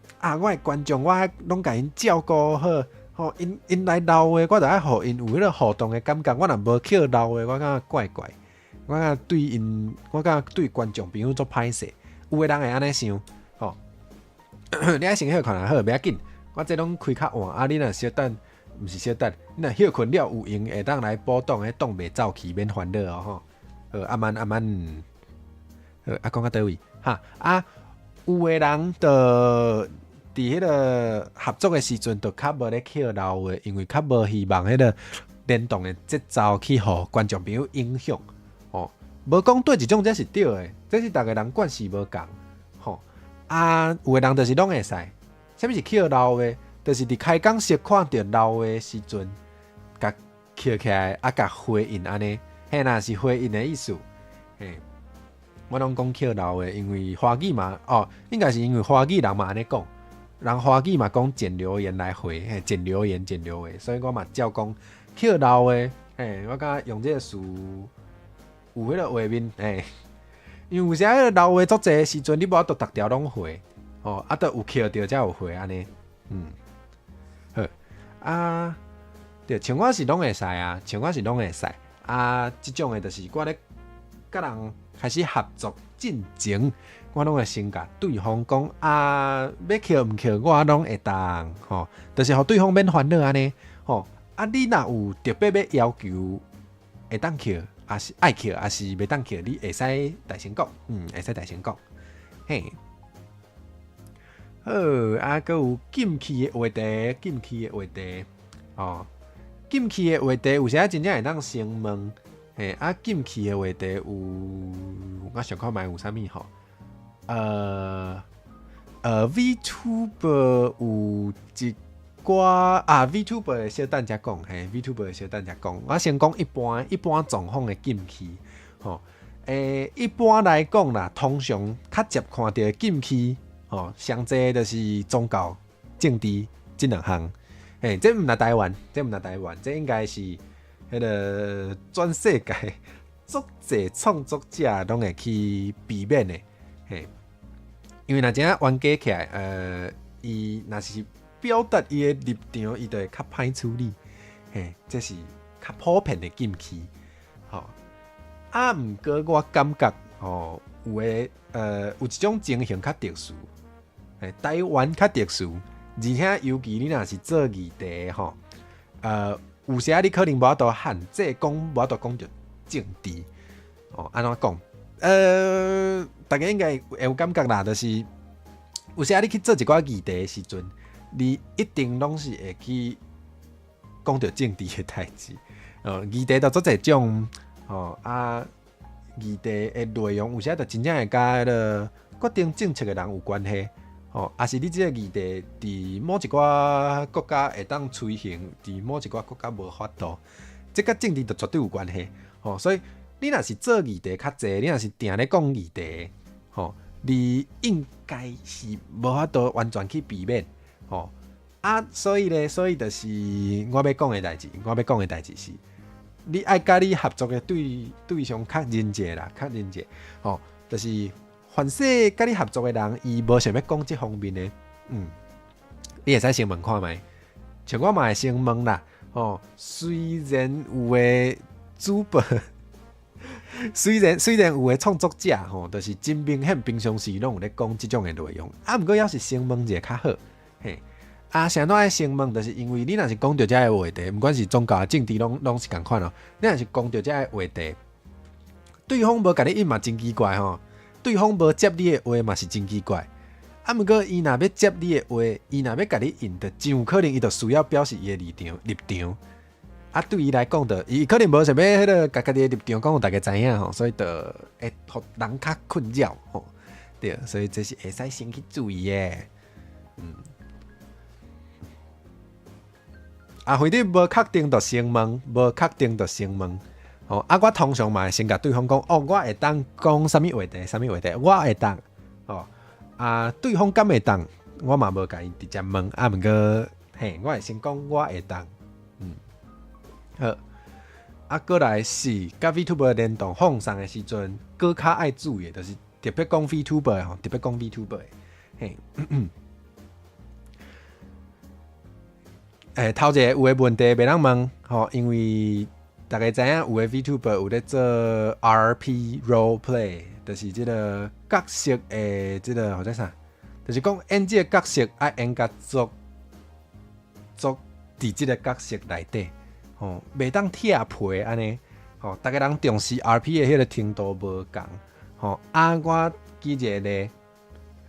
我的观众我拢甲因照顾好因来留的，我就爱互因有迄个互动的感觉。我若无扣留的，我感觉怪怪，我感觉对观众朋友做歹势。有的人会安尼想你爱先休困好，袂要紧。我这拢开较晚你若小等，毋是小等，你若休困了有闲，会当来补档，档袂走去，免烦恼阿曼，讲到倒位有的人就伫迄个合作的时阵，就较无咧扣留的，因为较无希望迄个联动的节奏去互观众朋友影响无讲对一种这是对的，这是大家人惯势无共有的人就是拢会使。啥物是扣留的？就是伫开讲时看到留的时阵，甲扣起来甲回应安尼，若是回应的意思。我拢讲扣留的，因为华语嘛应该是因为华语人嘛安尼讲，人华语嘛讲剪留言来回，剪留言，所以我嘛照讲扣留的。我感觉用这个词有迄个画面因因为有时啊老话足济的时阵，你无法度逐条拢回，哦，啊，都有扣着才有回安尼，好啊，对，像我是拢会使啊，像我是拢会使啊，即种的就是我咧甲人开始合作进前，我拢会先甲对方讲啊，要扣毋扣我拢会当，吼，就是互对方免烦恼安尼，吼，啊，你若有特别要要求会当扣。也是爱扣，也是袂当扣，你会使大声讲，会使大声讲，嘿，好，啊，佮有禁忌的话题，禁忌的话题，哦，禁忌的话题有时真正会当生问，嘿，啊，禁忌的话题有，我想看卖有啥物吼，VTuber 有一VTuber 的小等才讲，嘿 ，VTuber 的小等才讲。我先讲一般状况的禁忌，吼，一般来讲啦，通常较接看到的禁忌，吼，上济就是宗教、政治这两项。嘿，这毋若台湾，这应该是迄个全世界足济创作者拢会去避免的，嘿，因为若真冤家起来，伊若是表达伊的立场，伊就会较歹处理，嘿，这是较普遍的禁忌，吼。啊，毋过我感觉，吼，有一种情形较特殊，台湾较特殊，而且尤其你若是做议题，吼，有时你可能无法度限制讲，无法度讲着政治，哦，安怎讲？大家应该会有感觉啦，就是有时你去做一寡议题的时阵。你一定拢是会去讲到政治的代志，议题就做一种，议题的内容有时就真正会甲迄个决定政策的人有关系，也是你这个议题伫某一寡国家会当推行，伫某一寡国家无法度，这甲政治就绝对有关系，所以你若是做议题较济，你若是定咧讲议题，你应该是无法度完全去避免。所以就是我要讲的代志，是，你爱甲你合作的对象较认真啦，就是凡是甲你合作的人，伊无想要讲这方面的，你会使先问看觅，像我嘛会先问啦，虽然有的主播，虽然有的创作者，就是真明显平常时拢有咧讲这种的内容，毋过要是先问者较好。嘿，啥都爱先问，就是因为你若是讲到这个话题，不管是宗教、政治，拢是共款哦。你若是讲到这个话题，对方无甲你应嘛真奇怪吼，对方无接你的话嘛是真奇怪。毋过伊若要接你的话，伊若要甲你应的，真有可能伊就需要表示伊的立场。对伊来讲的，伊可能无想要迄个家己的立场讲互大家知影吼，所以就会互人较困扰吼。对，所以这是会使先去注意的，或者无确定就先问，我通常嘛先甲对方讲，我会当讲啥物话题，我会当，对方敢会当，我嘛无甲伊直接问，毋过嘿，我会先讲我会当，好，过来是甲 VTuber 联动放送的时阵，搁较爱注意的，就是特别讲 VTuber 吼，嘿。头一个有诶问题袂当问，因为大家知影有诶 VTuber 有咧做 RP role play， 就是即个角色诶，即个或者啥，就是讲演即个角色爱演甲足伫即个角色内底，袂当拆皮安尼，大家人重视 RP 诶迄个程度无共，我举一个例。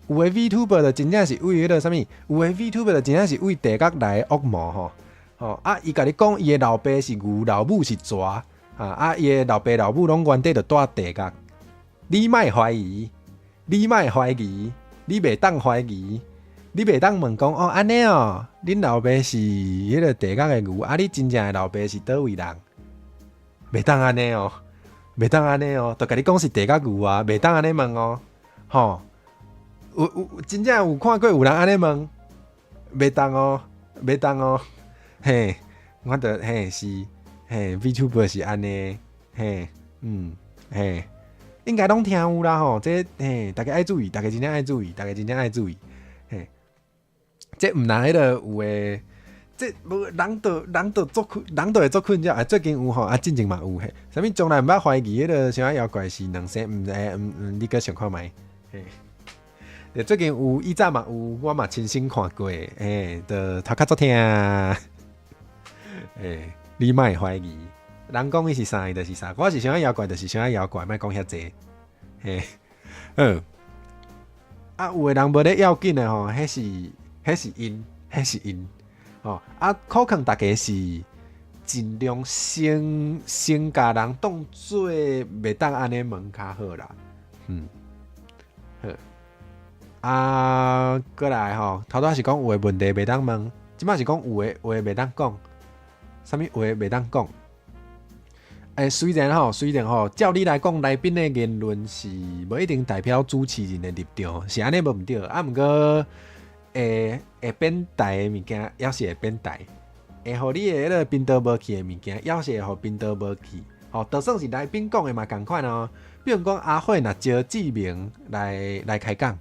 有的 VTuber 就真正是为迄个啥物，有的 VTuber 就真正是为地角来恶魔伊甲你讲伊的老爸是牛，老母是蛇，伊的老爸老母拢原底就住地角，你莫怀疑，你袂当怀疑，你袂当问讲安尼恁老爸是迄个地角的牛，你真正的老爸是倒位人，袂当安尼就甲你讲是地角牛袂当安尼问有真正有看过有人安尼问，袂当嘿，我着嘿是嘿 VTuber 是安尼，嘿应该拢听有啦吼。这嘿，大家爱注意，大家真正爱注意，大家真正爱注意。嘿，这毋然迄个有诶，这无人都做困，人都会做困扰。最近有吼，进前嘛有嘿。啥物从来毋捌怀疑迄个啥妖怪是两世你搁想看觅？嘿。最近有，以前嘛有，我嘛亲身看过，就头壳足痛，你莫怀疑，人讲伊是啥，伊就是啥，我是啥妖怪，就是啥妖怪，莫讲遐济，有诶人无咧要紧诶吼，迄是因，吼可能大家是尽量先甲人当做袂当安尼问较好啦，好。过来吼，头拄是讲有诶问题袂当问，即摆是讲有诶话袂当讲，啥物话袂当讲？虽然吼，照理来讲，来宾诶言论是无一定代表主持人诶立场，是安尼无毋对。毋过会变台诶物件，抑是会变台，会互你诶迄个宾道无去诶物件，抑是会互宾道无去。吼，就算是来宾讲诶嘛共款哦。比如讲阿慧若招志明来开讲。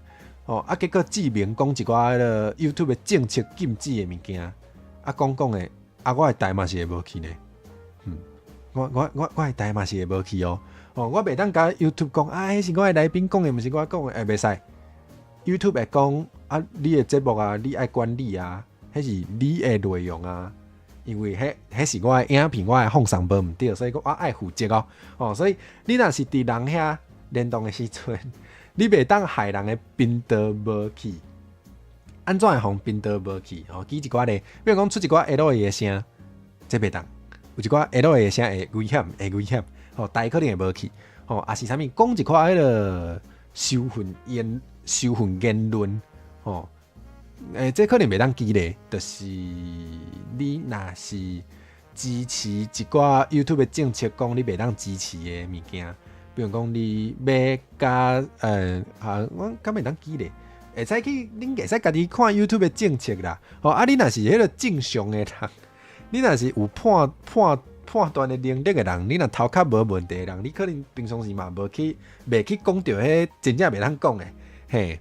结果志明讲一寡迄个 YouTube 的政策禁止的物件，讲的，我的台嘛是会无去呢。我的台嘛是会无去哦。我袂当甲 YouTube 讲，迄是我的来宾讲的，毋是我讲的，袂使。YouTube 会讲，你的节目啊，你爱管理啊，迄是你的内容啊，因为迄是我的影片，我的放送无毋对，所以我爱负责哦。所以你若是伫人遐联动的时阵。你袂当害人诶宾道无去，安怎会互宾道无去？举一寡例，比如讲出一寡 L A 诶声，这袂当；有一寡 L A 诶声会危险，大可能会无去，也是啥物讲一寡迄个羞愤言论，这可能袂当记咧，就是你若是支持一寡 YouTube 诶政策，讲你袂当支持诶物件。比如讲，你要加我敢袂当记咧，会使去，恁会使家己看 YouTube 的政策啦。你若是迄个正常的人，你若是有判断的能力的人，你若头壳无问题的人，你可能平常时嘛袂去讲到迄真正袂当讲的，嘿。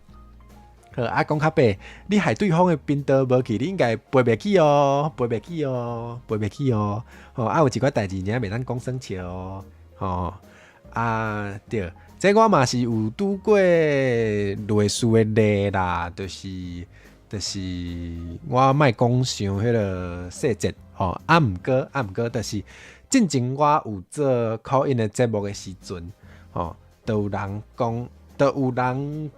好，讲较白，你害对方的宾道无去，你应该背袂起哦。有一寡代志真袂当讲生笑哦。对，这我嘛是有拄过类似的例啦，就是我莫讲伤迄个细节毋过，就是进前我有做call in的节目的时阵，都有人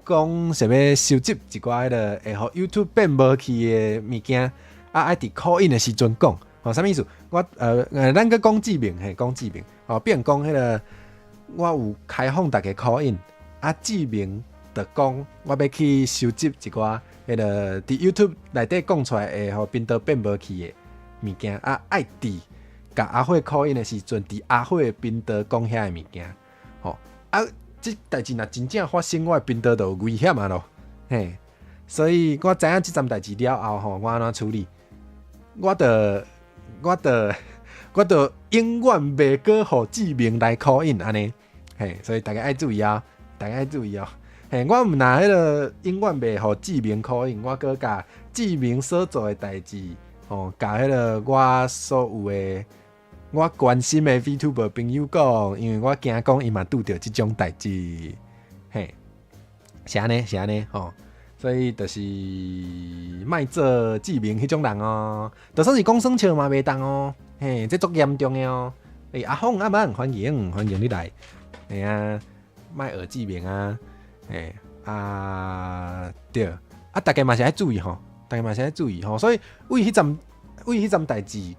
讲，想要收集一寡迄个会互 YouTube 变无去的物件，爱伫 call in 的时阵讲，啥物意思？咱个讲志明，比如讲迄个。我有开放大家 call in， 志明就讲我要去收集一寡迄个伫 YouTube 内底讲出来会互宾道变无去的物件，爱伫甲阿慧 call in 的时阵，伫阿慧的宾道讲遐的物件，这代志若真正发生，我的宾道就有危险啊咯，嘿，所以我知影即阵代志了后，我安怎处理？我就永远袂过互志明来 call in 安尼，嘿，所以大家爱注意啊，嘿，我毋拿迄个永远袂互志明 call in， 我搁甲志明所做的代志，甲迄个我所有的我关心的 VTuber 朋友讲，因为我惊讲伊嘛拄着即种代志，嘿，是安尼，所以就是莫做志明迄种人哦，就算是讲生笑嘛袂当哦。嘿，这足严重的哦！阿峰阿曼，欢迎你来。莫学志明啊！对，大家嘛是爱注意吼，所以为迄阵代志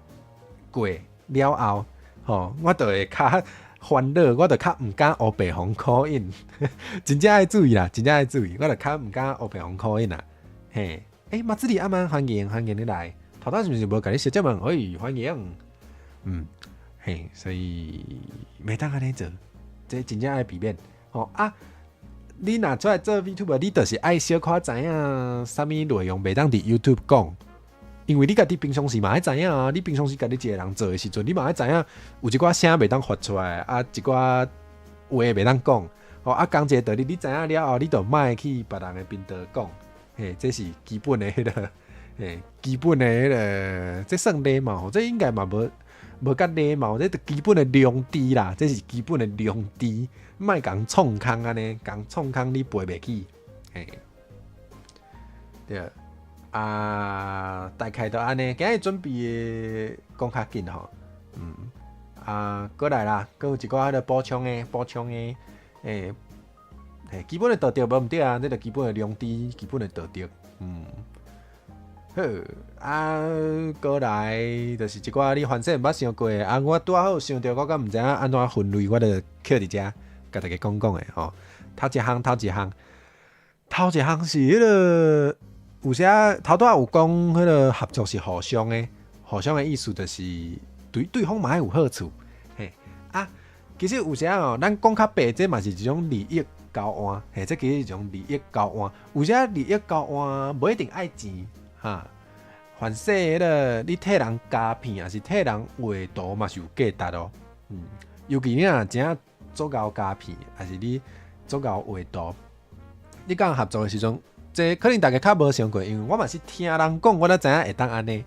过了后，我就会较烦恼，我就较毋敢黑白红 call in， 真正爱注意，我就较毋敢黑白红 call in 啦。嘿，马志里阿曼，欢迎你来。头头是毋是无甲你小姐问？欢迎。嘿，所以袂当安尼做，这真正爱避免。你若出来做 VTuber， 你就是爱小可知影啥物内容袂当伫 YouTube 讲，因为你家己平常时嘛爱知影啊。你平常时家己一个人做的时阵，你嘛爱知影有一寡声袂当发出来，一寡话袂当讲。讲一个道理，你知影了后，你就莫去别人的频道讲，嘿，这是基本的迄个，嘿，基本的迄个，这算礼貌，这应该嘛无甲礼貌，这基本的良知啦，这是基本的良知，莫讲创空安尼，讲创空你背袂起，嘿，对啊，大概就安尼，今日准备讲较紧吼，过来啦，搁有一寡迄个补充的，诶，基本的道德无毋对啊，这个基本的良知，基本的道德，好过来就是一寡你反正毋捌想过的，我拄好想到，我敢毋知影安怎分类，我就捡伫遮，甲大家讲的吼。头一项是迄个有些头拄仔有讲迄个合作是互相的意思就是对方嘛爱有好处，嘿其实有时咱讲较白，这嘛是一种利益交换，嘿，这其实是一种利益交换。有些利益交换无一定爱钱哈，凡说迄个你替人加片，还是替人画图嘛是有价值哦。尤其你若真足够加片，还是你足够画图，你讲合作的时阵，这可能大家较无想过，因为我嘛是听人讲，我才知影会当安尼。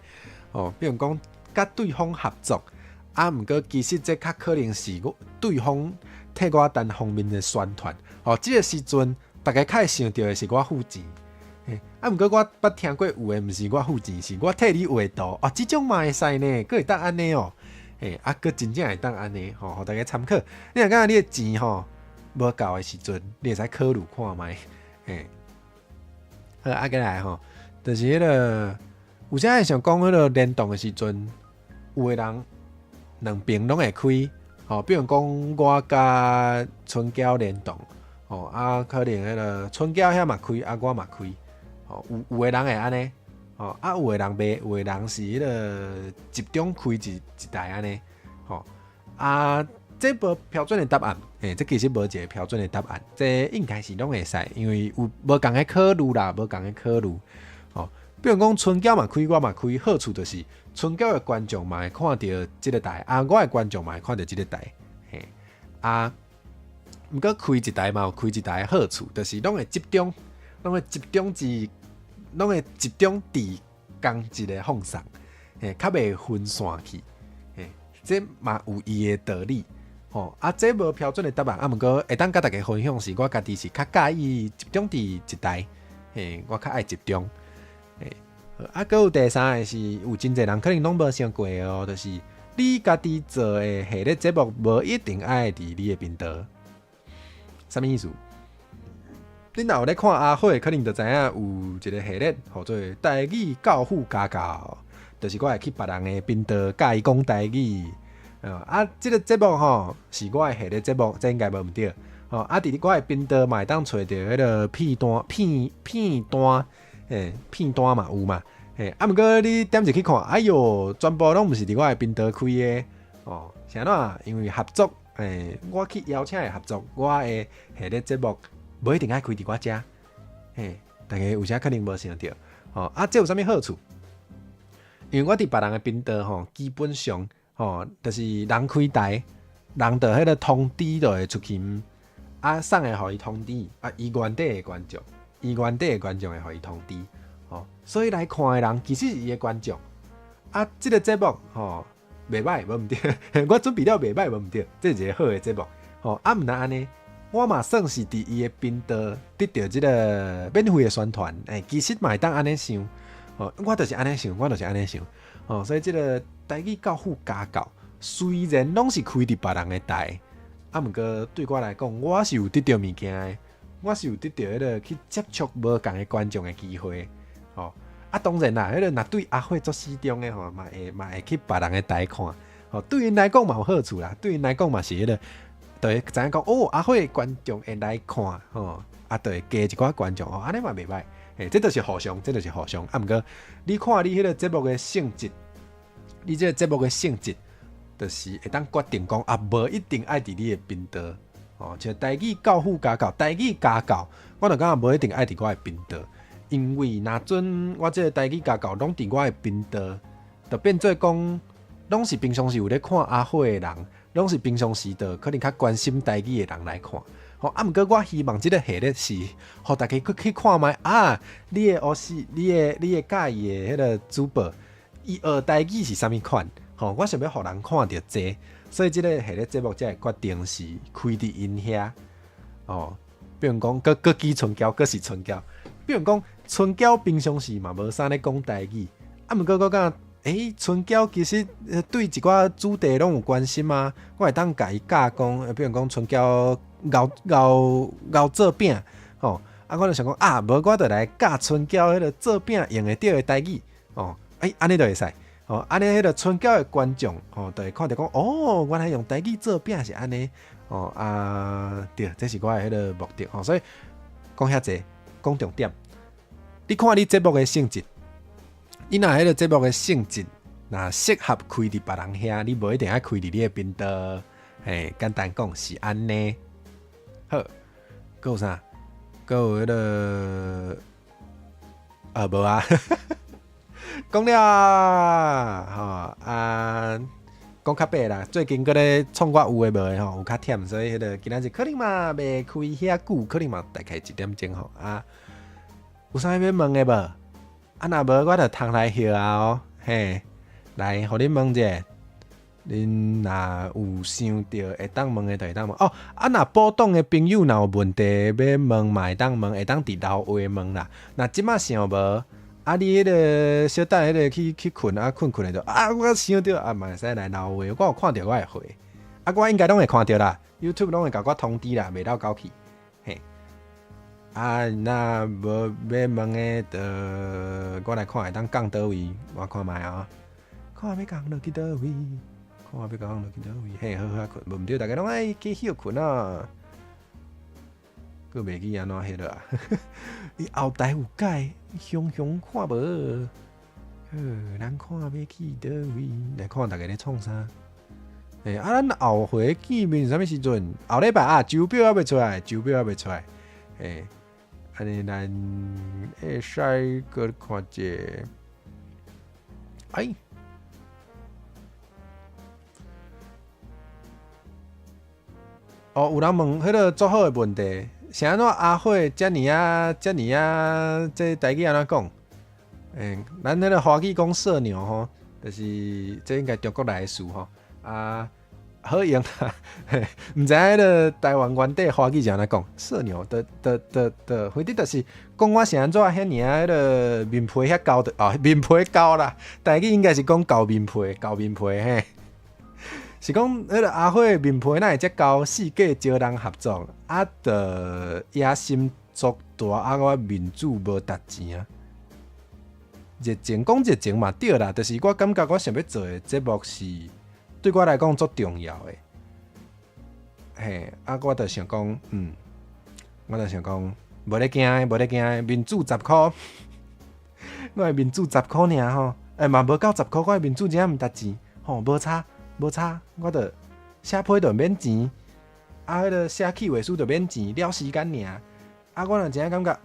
比如讲甲对方合作。毋过其实这较可能是对方替我单方面的宣传。这个时阵大家较会想到的是我付钱。毋过我捌听过有的毋是我付钱，是我替你画图。这种嘛会使呢，佫会当安尼哦。佫真正会当安尼，互大家参考。你若讲你的钱无够的时阵，你会使考虑看卖。好，过来就是迄个有啥会想讲迄个联动的时阵，有的人。两边拢会开，比如讲我甲春娇联动，可能迄个春娇遐嘛开，我嘛开，有的人会安尼，有的人袂，有的人是迄个集中开一台安尼，这无标准的答案，这其实无一个标准的答案，这应该是拢会使，因为有无共的考虑啦，无共的考虑，比如讲春娇嘛开，我嘛开，好处就是春娇的观众嘛会看到即个台，我的观众嘛会看到即个台，毋过开一台嘛有开一台的好处，就是拢会集中伫同一个放送，较袂分散去，这嘛有伊的道理，这无标准的答案，毋过会当甲大家分享是我家己是较介意集中伫一台，我较爱集中。佫有第三个是有真侪人可能拢无想过哦，就是你家己做的系列节目，无一定爱伫你的频道。啥物意思？你若有咧看阿火，可能就知影有一个系列，叫做台语教父家教，就是我会去别人的频道教伊讲台语。这个节目是我的系列节目，这应该无毋对。伫我的频道嘛会当找到迄个片段嘛有嘛，毋过你点入去看，哎哟，全部拢毋是伫我的频道开的，是安怎？因为合作，我去邀请的合作，我的系列节目无一定爱开伫我遮，大家有啥可能无想到，这有啥物好处？因为我伫别人的频道基本上就是人开台，人的迄个通知就会出去，送的互伊通知，伊原底的观众。会互伊通知，所以来看的人其实是伊的观众。这个节目袂歹，无毋对，我准备了袂歹，无毋对，这是一个好的节目。毋若安尼，我嘛算是伫伊的频道得到这个免费的宣传。其实嘛会当安尼想，我就是安尼想，所以这个台语教父家教，虽然拢是开伫别人的台，毋过对我来讲，我是有得到物件的。我是有得到迄个去接触无共的观众的机会，当然啦，迄个若对阿火做始终的嘛会去别人的台看，对因来讲嘛有好处啦，对因来讲嘛是迄个，就会知影讲阿火的观众会来看，就会加一寡观众，安尼嘛袂歹，这就是互相，毋过你看你迄个节目的性质，你这个节目的性质，就是会当决定讲无一定爱伫你的频道。像台语教父家教，台语家教，我就感觉无一定爱伫我的频道，因为若准我这个台语家教拢伫我的频道，就变做讲，拢是平常时有咧看阿火的人，拢是平常时的可能较关心台语的人来看，啊，毋过我希望即个系列是，互大家去看卖啊，你的学习，你的教义的迄个主播，伊学台语是啥物款？我想要互人看到这，所以即个系列节目才会决定是开伫因遐。比如讲，搁记春娇，搁是春娇。比如讲，春娇平常时嘛无啥咧讲台语，啊，毋过我讲。春娇其实对一寡主题拢有关心啊，我会当甲伊教讲，比如讲春娇熬做饼，啊，我就想讲啊，无我就来教春娇迄个做饼用会着的台语，安尼就会使，安尼迄个春娇的观众，就会看到讲，原来用台语做饼是安尼，对，这是我的迄个目的，所以讲遐济，讲重点，你看你节目的性质。你若迄个节目的性质，若适合开伫别人遐，你无一定爱开伫你的频道。简单讲是安尼。好，搁有啥？搁有迄个无啊，讲了讲较白啦。最近搁咧创我有诶无诶有较忝，所以迄个今仔日可能嘛袂开遐久，可能嘛大概1点钟有啥要问诶无？若无我就通来歇来，互恁问者，恁若有想到会当问的，就会当问。若报档的朋友若有问题要问嘛，会当问，会当伫楼下问啦。若即马想无，你迄个小等迄个去困困的就我想到嘛会使来楼下，我有看到我会回。我应该拢会看到啦 ，YouTube 拢会甲我通知啦，袂到去。那无要问的，我来看会当讲倒位，我看卖看要讲落去倒位，看要讲落去倒位，好困，无毋对，大家拢爱继续困啊。佫袂记安怎迄落啊？伊后台有改，熊看无？咱看要去倒位，来看大家咧创啥？咱后回见面啥物时阵？后礼拜周表还未出来，安尼咱会使搁看者，有人问迄个足好诶问题，是安怎阿慧遮尔啊，这台语安怎讲？咱迄个华语讲社牛吼，就是这应该中国来诶词吼好用啦，毋知迄个台湾原地华语是安怎讲？社牛的，或者就是讲我是安怎遐尔迄个面皮遐厚的面皮厚啦。台语应该是讲厚面皮嘿，是讲迄个阿辉面皮哪会遮厚？世界招人合作，的野心足大，我面子无值钱啊。热情讲热情嘛对啦，就是我感觉我想要做的节目是。对我来讲足重要诶，我就想讲，无咧惊，面子10箍，我的面子10箍尔吼，嘛无到10箍，我的面子真毋值钱，无差，我就写批就免钱，迄个写企划书就免钱，了时间尔，我若真感觉，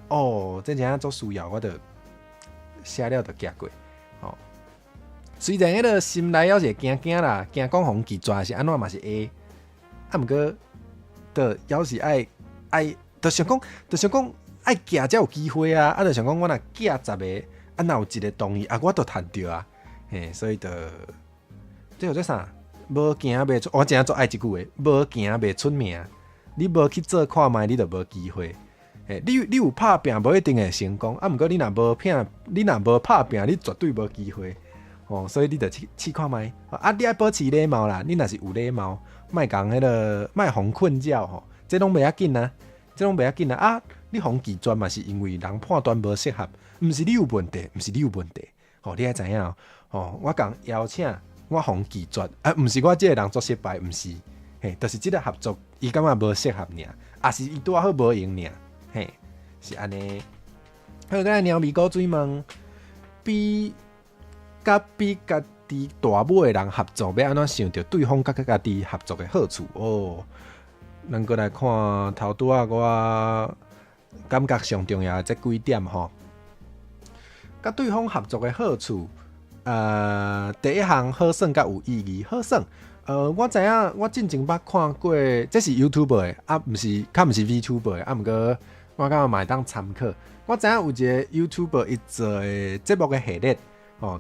这真足需要，我就写了就寄过。虽然迄个心内还是会惊啦，惊讲互记抓是安怎嘛是会，毋过，就还是爱，就想讲爱寄才有机会啊！就想讲我若寄10个，若有一个同意，我就趁着啊，所以这叫啥？无行袂出，我真做爱一句话，无行袂出名，你无去做看卖，你就无机会。你有拍拼，无一定会成功，毋过你若无拍拼，你绝对无机会。所以你得试看卖，你爱保持礼貌啦。你若是有礼貌，莫讲迄个，莫互困扰这拢袂要紧啊，你互拒绝嘛，是因为人判断无适合，毋是你有问题，你爱知影我讲邀请，我互拒绝，毋是我即个人做失败，毋是，就是即个合作，伊感觉无适合尔，是伊拄好无用尔，是安尼。好，咱鸟味古水问，比家己大母的人合作，要安怎想着对方甲家己合作的好处？咱过来看头拄我感觉上重要的这几点甲对方合作的好处，第一项好耍甲有意义，好耍。我知影，我之前捌看过，这是 YouTuber 的，毋是 VTuber 的，毋过我感觉嘛会当参考。我知影有一个 YouTuber 伊做的节目的系列，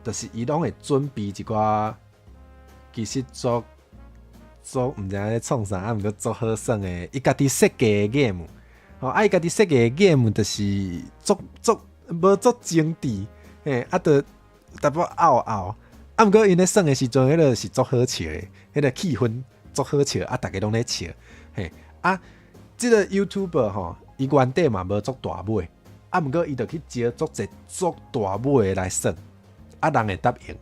就是伊拢会准备一寡，其实做毋知影咧创啥，毋过做好耍的，伊家己设计的 game，伊家己设计的 game 就是无足精致，就淡薄拗。毋过因咧耍的时阵，迄个是足好笑的，迄个气氛足好笑，大家拢咧笑。即个 YouTuber 伊原底嘛无足大尾，毋过伊就去招足大尾的来耍，人会答应。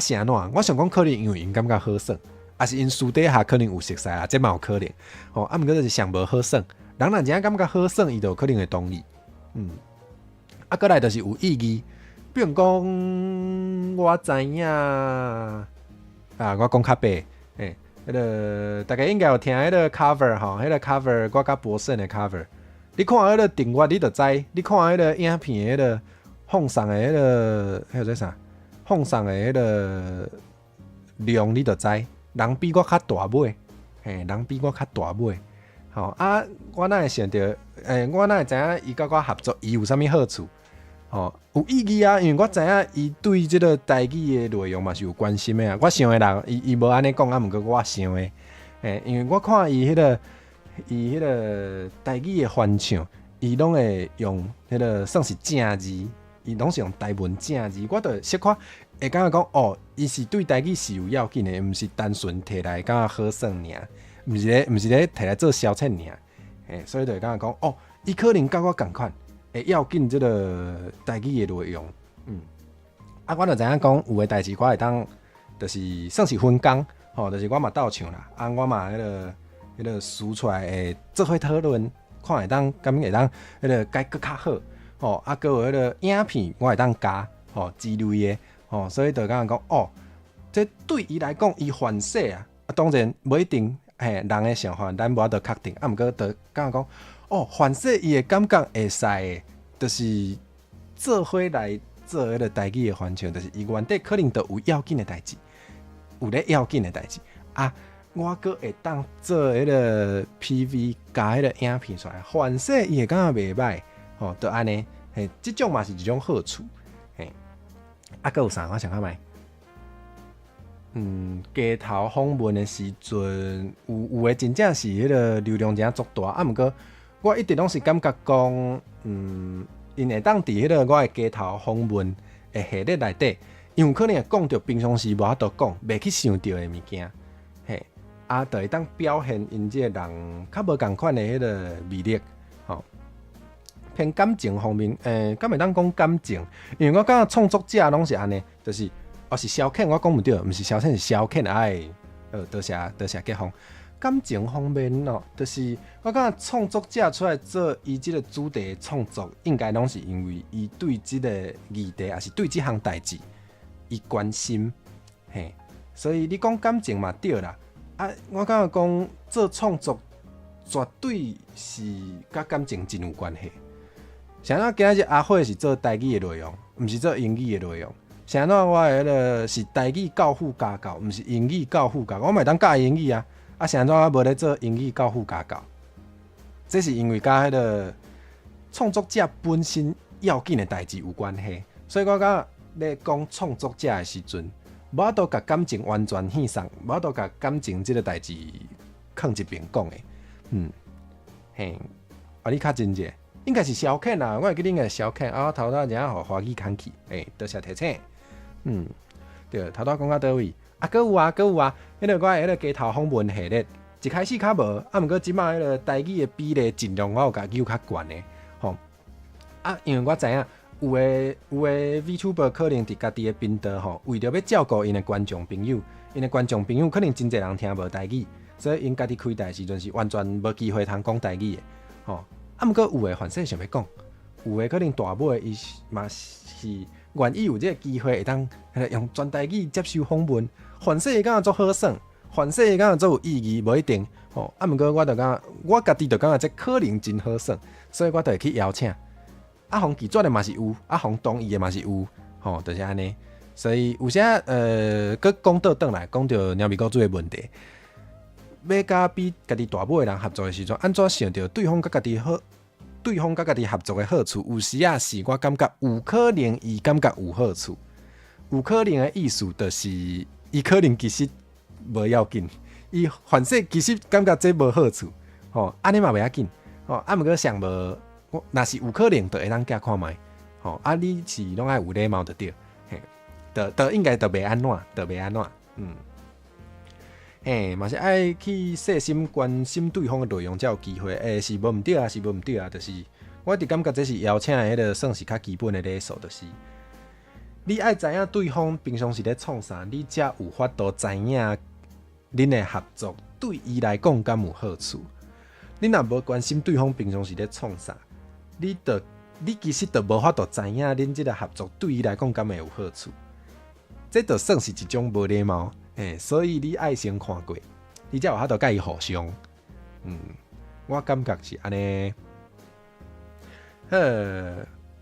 是安怎？我想讲可能因为因感觉好耍，也是因私底下可能有熟悉啦，这嘛有可能。毋过就是上无好耍，人若真正感觉好耍，伊就可能会同意。过来就是有意义。比如讲，我知影我讲较白，迄个大家应该有听迄个 cover 迄个 cover 我甲博胜的 cover。你看迄个订阅，你就知；你看迄个影片，迄个放送的迄个迄个啥，放送的迄个量，你就知。人比我较大尾，人比我较大尾。我哪会想着？我哪会知影伊甲我合作，伊有啥物好处？有意义啊，因为我知影伊对即个台语的内容嘛是有关心的啊。我想的啦，伊无安尼讲，毋过我想的，因为我看伊迄个台语的翻唱，伊拢会用迄个算是正字，伊拢是用台文正字，我就小可会感觉讲，伊是对台语是有要紧的，毋是单纯摕来感觉好耍尔，毋是咧摕来做消遣尔，所以就会感觉讲，伊可能甲我共款。要紧即个台语的内容，我就知影讲有诶代志，我会当，就是算是分工，就是我嘛斗唱啦，我嘛迄个输出来会做伙讨论，看会当，敢会当迄个改搁较好，搁有迄个影片我会当加，之类的，所以就感觉讲，这对伊来讲，伊反射啊，当然无一定，人诶想法咱无法度确定，毋过就感觉讲。反射伊的感觉会使的，就是做伙来做迄个台语的翻唱，就是伊原底可能都有要紧的代志，有咧要紧的代志我阁会当做迄个 PV 加迄个影片出来，反射伊会感觉袂歹，就安尼，即种嘛是一种好处，阁有啥？我想看觅。街头访问的时阵，有诶真正是迄个流量真足大，毋过。我一直拢是感觉讲，因会当伫迄个我的街头访问的系列内底，因为可能会讲到平常时无法度讲，袂去想到的物件，就会当表现因即个人较无共款的迄个魅力，偏感情方面，敢会当讲感情，因为我感觉创作者拢是安尼，就是是消遣，我讲毋对，毋是消遣，是消遣多谢结婚。感情方面就是我感觉创作者出来做伊即个主题的创作，应该拢是因为伊对即个议题，也是对即项代志，伊关心，所以你讲感情嘛对啦，我感觉讲做创作绝对是甲感情真有关系。像咱今日阿辉是做台语的内容，毋是做英语的内容。像咱我迄个是台语教父家教，毋是英语教父家教，我嘛会当教英语啊。像怎我无咧做英语教父家教，这是因为甲迄个创作者本身要紧的代志有关系，所以我感觉咧讲创作者的时阵，无法度甲感情完全献上，无法度甲感情即个代志放一边讲的，你较真者，应该是消遣啦，我会记得应该是消遣，我头拄才互华语牵去，多谢提醒，对，头拄讲到倒位。阁有啊，迄个我迄个街头访问系列，一开始较无，毋过即摆迄个台语的比例尽量我有甲揪较悬的，因为我知影有诶 VTuber 可能伫家己的频道为着要照顾因的观众朋友，因的观众朋友可能真侪人听无台语，所以因家己开台时阵是完全无机会通讲台语的，毋过有诶反正想要讲，有诶可能大尾伊嘛是愿意有这个机会会当用全台语接受访问。反正会感觉做好耍，反正会感觉做有意义，无一定。毋过我就感觉，我家己就感觉这可能真好耍，所以我就会去邀请。红记绝的嘛是有，红同意的嘛是有，就是安尼。所以有时佮讲倒转来，讲到猫咪狗主的问题，要甲比家己大母的人合作的时阵，安怎想到对方甲家己好，对方甲家己合作的好处，有时啊是我感觉有可能伊感觉有好处，有可能的意思就是伊可能其实无要紧，伊反正其实感觉这无好处，吼，安尼嘛袂要紧，吼，啊毋过想无，若是有可能，就会当寄看卖，吼，啊你是拢爱有礼貌就对。就应该就袂安怎，就袂安怎，嘛是爱去细心关心对方的内容才有机会。是无毋对啊，是无毋对啊，就是我直感觉这是邀请的迄个算是较基本的礼数，就是你爱知影对方平常是咧创啥，你才有法度知影恁的合作对伊来讲敢有好处。你若无关心对方平常是咧创啥，你其实就无法度知影恁即个合作对伊来讲敢会有好处。这就算是一种无礼貌，所以你爱先看过，你才有法度甲伊互相。我感觉是安尼。好，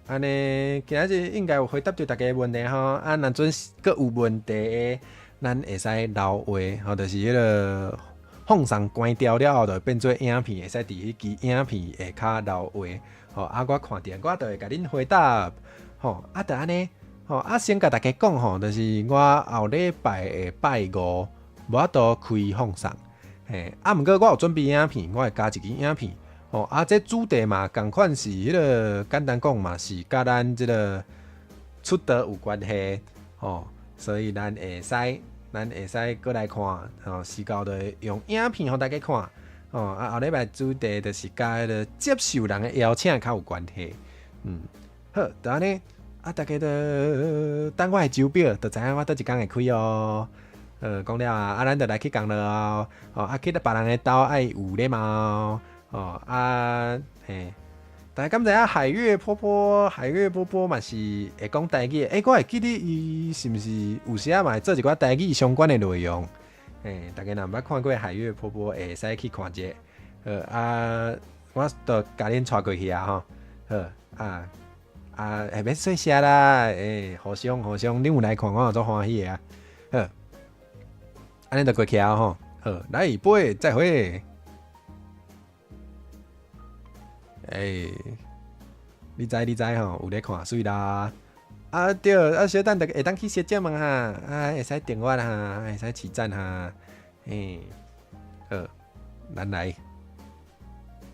安尼今日应该有回答到大家的问题吼。啊，若阵阁有问题的，咱会使留话，或就是迄个放送关掉了后，就变做影片，会使伫迄支影片下骹留话。吼，啊，我看见，我就会甲恁回答。吼，啊，就安尼。吼，啊，先甲大家讲吼，就是我后礼拜的拜五无法度开放送，啊，毋过我有准备影片，我会加一支影片，吼，啊，这主题嘛，共款是迄个简单讲嘛，是甲咱即个出道有关系，吼，所以咱会使过来看，吼，时到就会用影片互大家看，吼，啊，后礼拜主题就是甲迄个接受人的邀请较有关系，好，就安尼。啊，大家都等我的周表，就知影我倒一工会开哦。讲了啊，咱就来去讲了哦。啊，去到别人的兜爱有礼貌哦。啊，大家敢知影海月波波嘛是会讲台语。我会记得伊是毋是有时嘛会做一寡台语相关的内容。大家若捌看过海月波波，会使去看者。啊，我就甲恁带过去啊吼。好啊。啊，下要说谢啦，互相，恁有来看我做欢喜的啊。好，安尼就过去啊吼。好，来一杯，再会。你知吼，有咧看水啦。啊对，啊小等下会当去小姐问哈，啊会使订我啦，会使起赞哈。好，咱来。